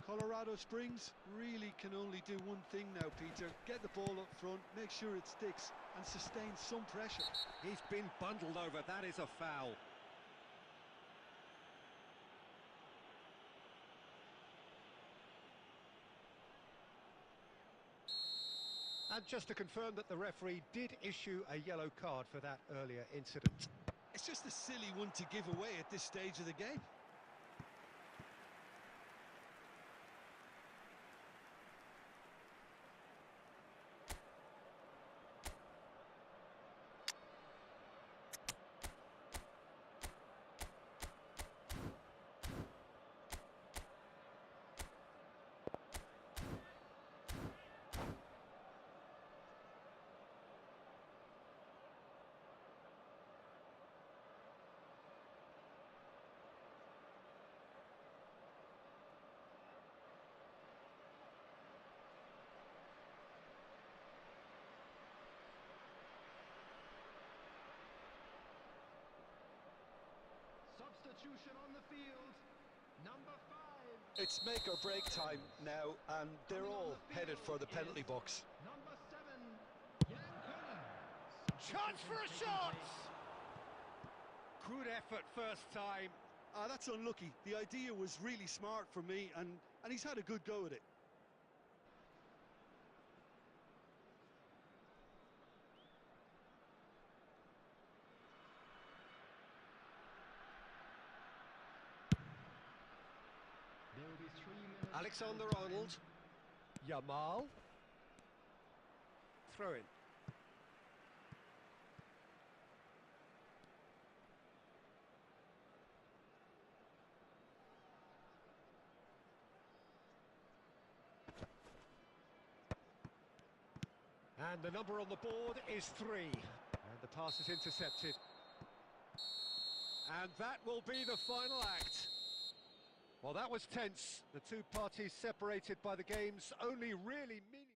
Colorado Springs really can only do one thing now, Peter. Get the ball up front, make sure it sticks, and sustain some pressure. He's been bundled over. That is a foul. And just to confirm that the referee did issue a yellow card for that earlier incident. It's just a silly one to give away at this stage of the game. Substitution on the field. Number 5. It's make or break time now, and they're all headed for the penalty box. Number 7. Chance for a shot! Good effort first time. That's unlucky. The idea was really smart for me, and he's had a good go at it. There will be 3 minutes. Alexander-Arnold. Yamal. Throw in. And the number on the board is 3. And the pass is intercepted. And that will be the final act. Well, that was tense. The two parties separated by the game's only really meaning.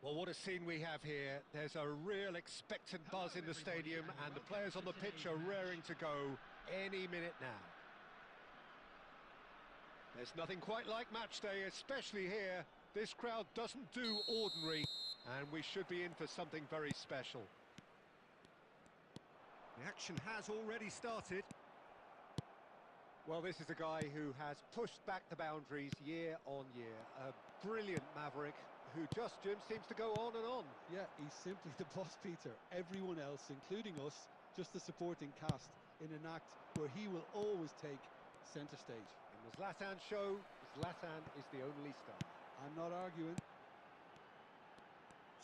Well, what a scene we have here. There's a real expectant buzz in the stadium, and the players on the pitch are raring to go any minute now. There's nothing quite like match day, especially here. This crowd doesn't do ordinary, and we should be in for something very special. The action has already started. Well, this is a guy who has pushed back the boundaries year on year. A brilliant maverick who just, Jim, seems to go on and on. Yeah, he's simply the boss, Peter. Everyone else, including us, just the supporting cast in an act where he will always take centre stage. In the Zlatan show, Zlatan is the only star. I'm not arguing.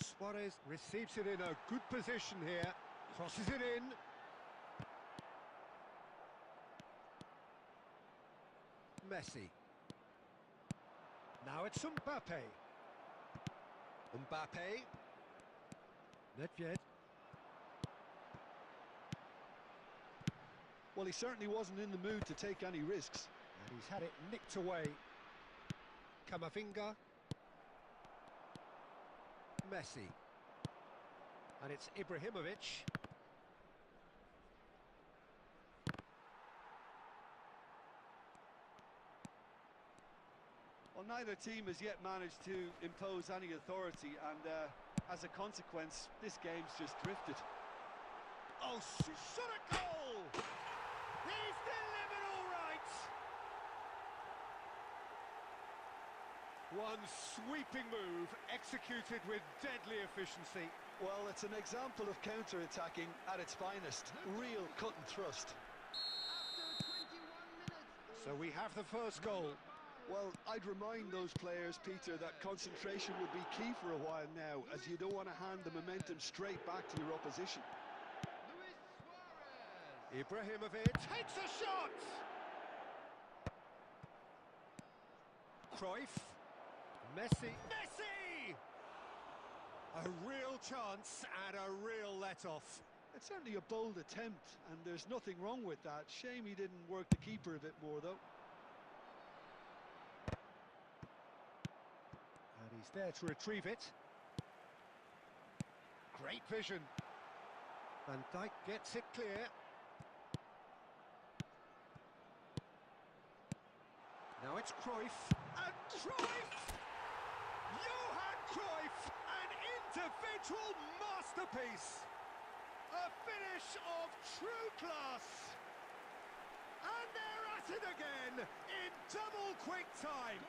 Suarez receives it in a good position here, crosses it in. Messi. Now it's Mbappe. Mbappe. Nedved. Well, he certainly wasn't in the mood to take any risks. And he's had it nicked away. Camavinga. Messi. And it's Ibrahimovic. Well, neither team has yet managed to impose any authority, and as a consequence, this game's just drifted. Oh, shot a goal! He's delivered all right! One sweeping move, executed with deadly efficiency. Well, it's an example of counter-attacking at its finest. Real cut and thrust. After 21 minutes. So we have the first goal. Well, I'd remind those players, Peter, that concentration would be key for a while now, as you don't want to hand the momentum straight back to your opposition. Luis Suarez. Ibrahimovic takes a shot! Cruyff. Messi. Messi! A real chance and a real let-off. It's certainly a bold attempt, and there's nothing wrong with that. Shame he didn't work the keeper a bit more, though. And he's there to retrieve it. Great vision. Van Dijk gets it clear. Now it's Cruyff. And Cruyff! Johan Cruyff, an individual masterpiece. A finish of true class. And they're at it again in double quick time.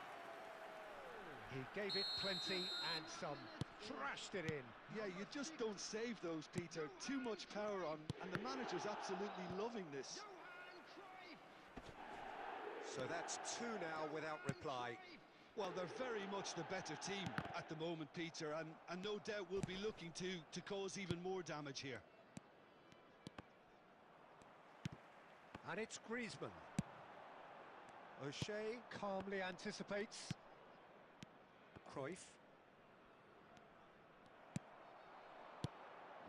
He gave it plenty and some, thrashed it in. Yeah, you just don't save those, Peter. Too much power on, and the manager's absolutely loving this. Johan Cruyff. So that's two now without reply. Well, they're very much the better team at the moment, Peter, and no doubt will be looking to cause even more damage here. And it's Griezmann. O'Shea calmly anticipates. Cruyff.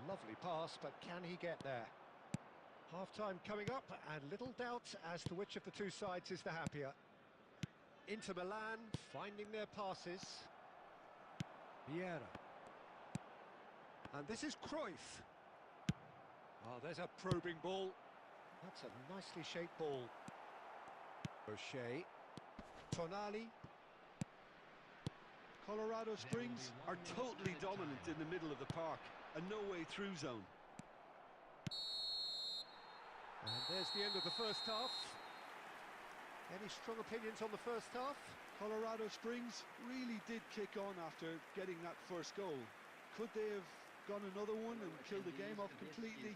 Lovely pass, but can he get there? Half-time coming up, and little doubt as to which of the two sides is the happier. Inter Milan finding their passes. Vieira. And this is Cruyff. Oh, there's a probing ball. That's a nicely shaped ball. O'Shea. Tonali. Colorado Springs are totally dominant in the middle of the park, a no-way-through zone. And there's the end of the first half. Any strong opinions on the first half? Colorado Springs really did kick on after getting that first goal. Could they have gone another one and killed the game off completely?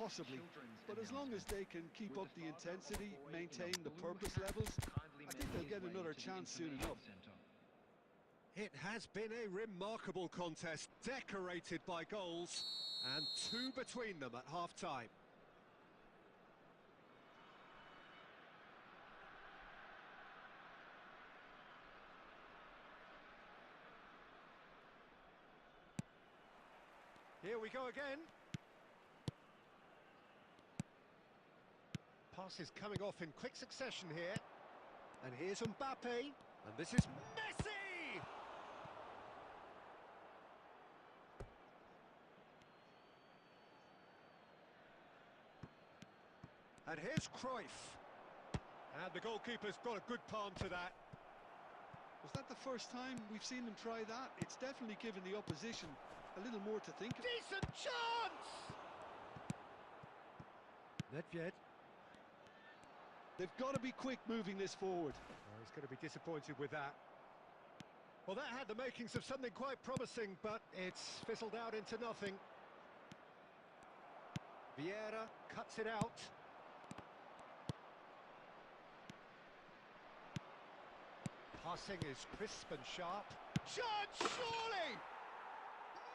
Possibly. But as long as they can keep up the intensity, maintain the purpose levels, I think they'll get another chance soon enough. It has been a remarkable contest, decorated by goals, and two between them at half-time. Here we go again. Pass is coming off in quick succession here. And here's Mbappe. And this is Messi! And here's Cruyff. And the goalkeeper's got a good palm to that. Was that the first time we've seen them try that? It's definitely given the opposition a little more to think of. Decent chance! Nedved. They've got to be quick moving this forward. Oh, he's going to be disappointed with that. Well, that had the makings of something quite promising, but it's fizzled out into nothing. Vieira cuts it out. Passing is crisp and sharp. Chance, surely!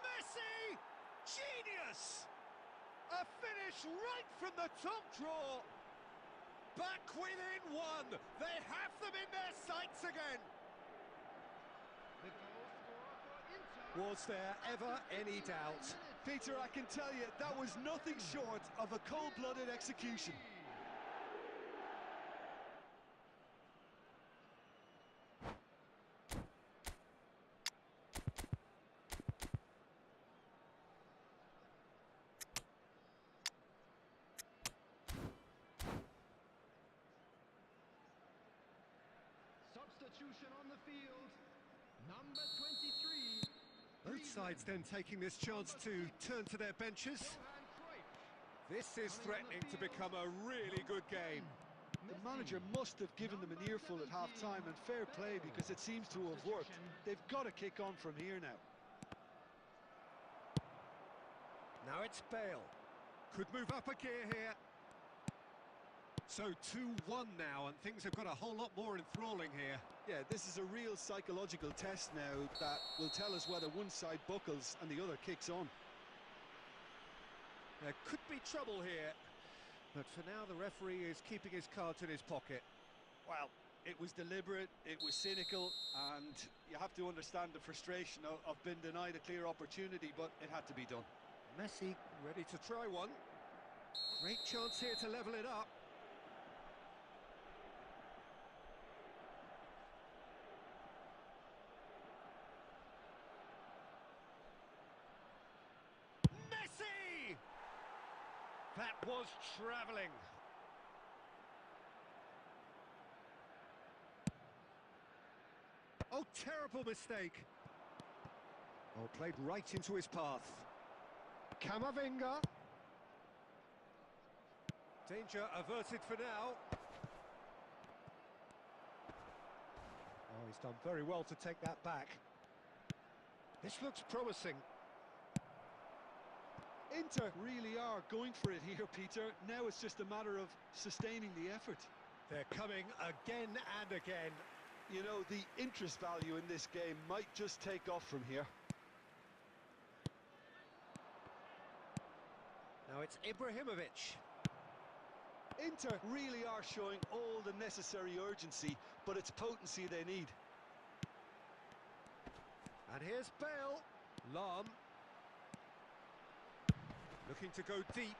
Messi! Genius! A finish right from the top draw. Back within one. They have them in their sights again. The goal scorer for Inter. Was there ever any doubt? Peter, I can tell you, that was nothing short of a cold-blooded execution. Substitution on the field. Number 23. Both sides then taking this chance to turn to their benches. Johan Cruyff. This is threatening to become a really good game. The manager must have given them an earful at half-time, and fair play because it seems to have worked. They've got to kick on from here now. Now it's Bale. Could move up a gear here. So 2-1 now, and things have got a whole lot more enthralling here. Yeah, this is a real psychological test now that will tell us whether one side buckles and the other kicks on. There could be trouble here, but for now the referee is keeping his cards in his pocket. Well, it was deliberate, it was cynical, and you have to understand the frustration of being denied a clear opportunity, but it had to be done. Messi ready to try one. Great chance here to level it up. Messi! That was travelling. Oh, terrible mistake. Oh, played right into his path. Camavinga. Danger averted for now. Oh, he's done very well to take that back. This looks promising. Inter really are going for it here, Peter. Now it's just a matter of sustaining the effort. They're coming again and again. You know, the interest value in this game might just take off from here. Now it's Ibrahimovic. Inter really are showing all the necessary urgency, but it's potency they need. And here's Bale. Lam. Looking to go deep.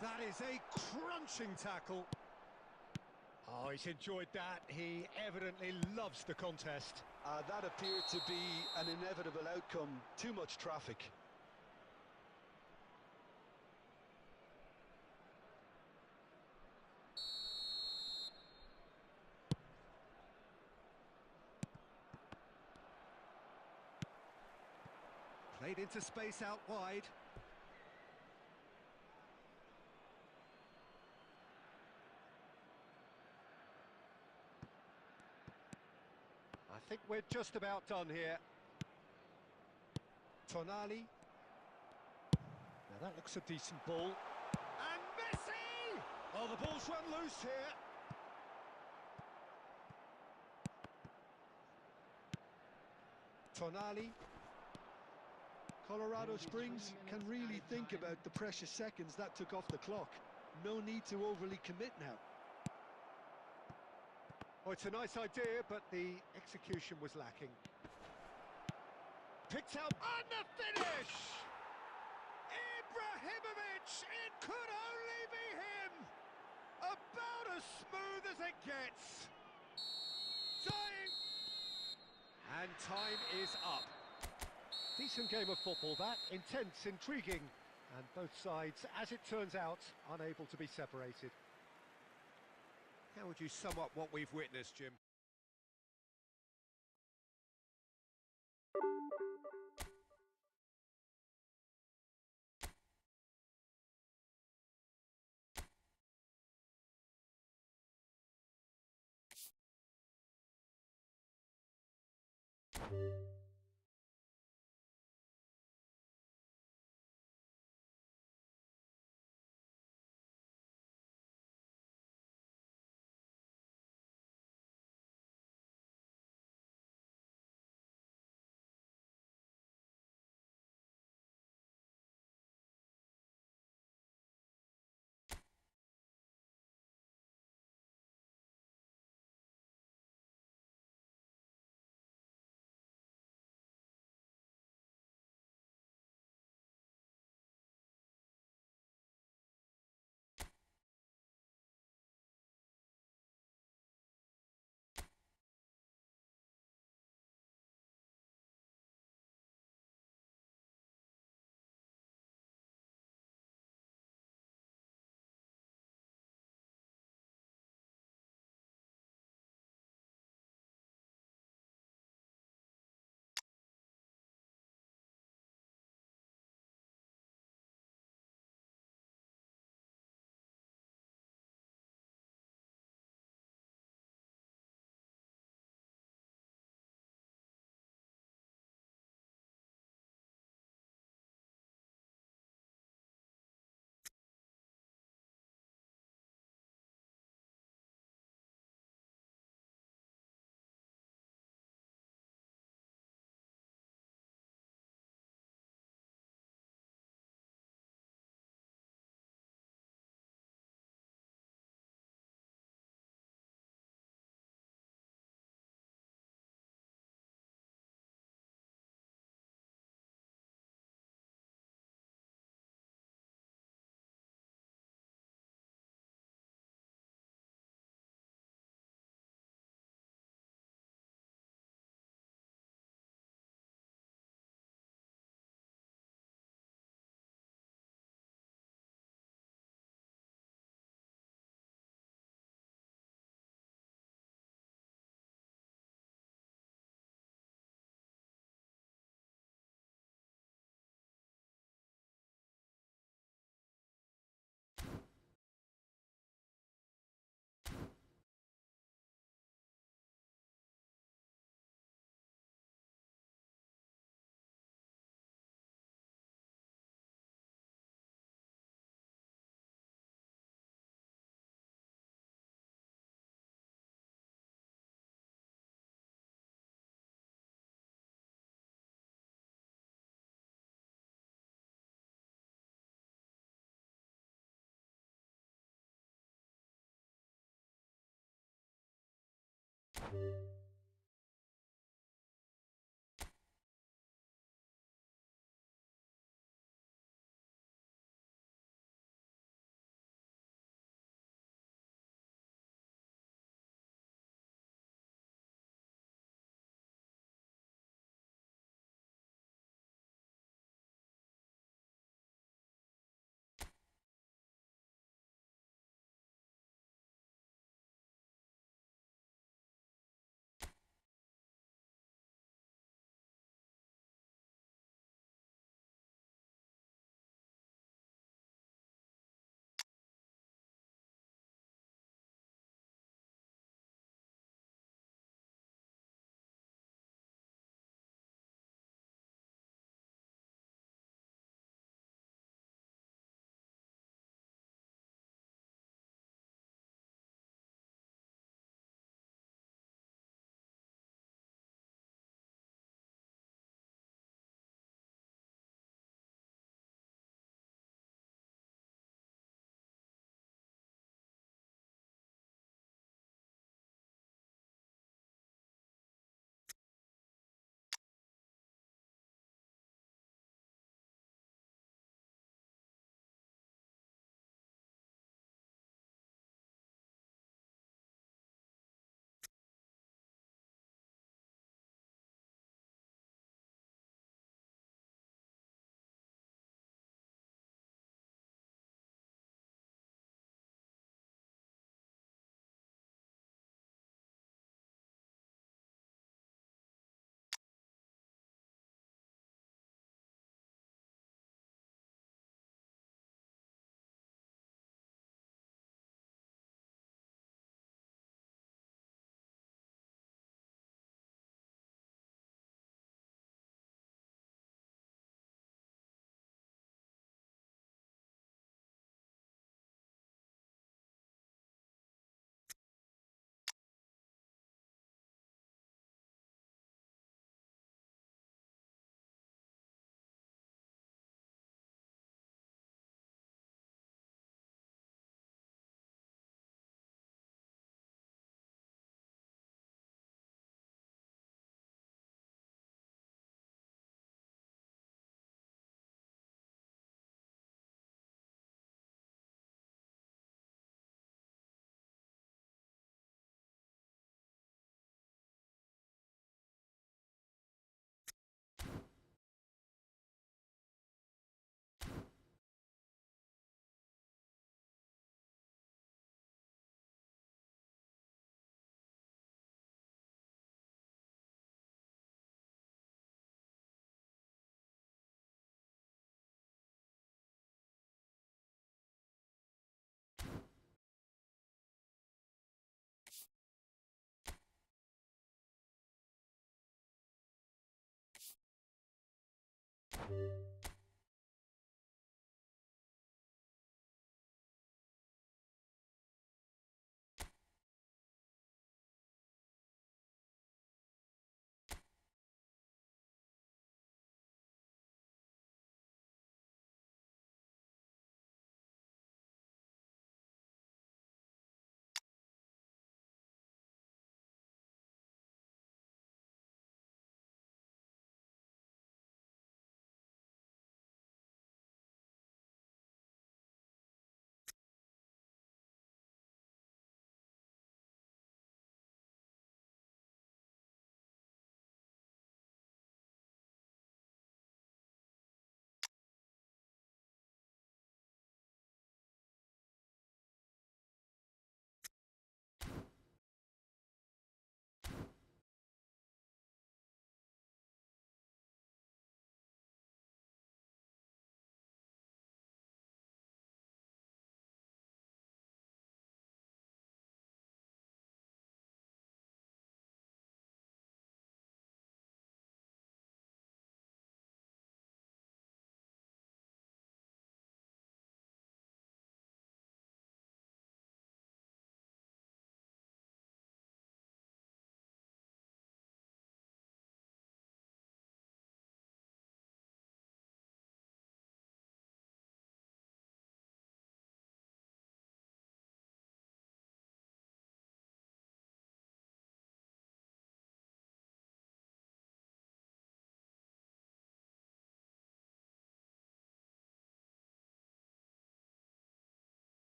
That is a crunching tackle. Oh, he's enjoyed that. He evidently loves the contest. That appeared to be an inevitable outcome. Too much traffic. Played into space out wide. I think we're just about done here. Tonali. Now that looks a decent ball. And Messi! Oh, the ball's run loose here. Tonali. Colorado Springs can really think about the precious seconds that took off the clock. No need to overly commit now. Oh, it's a nice idea, but the execution was lacking. Picked out on the finish! Ibrahimovic! It could only be him! About as smooth as it gets. Time! And time is up. Decent game of football, that. Intense, intriguing, and both sides, as it turns out, unable to be separated. How would you sum up what we've witnessed, Jim?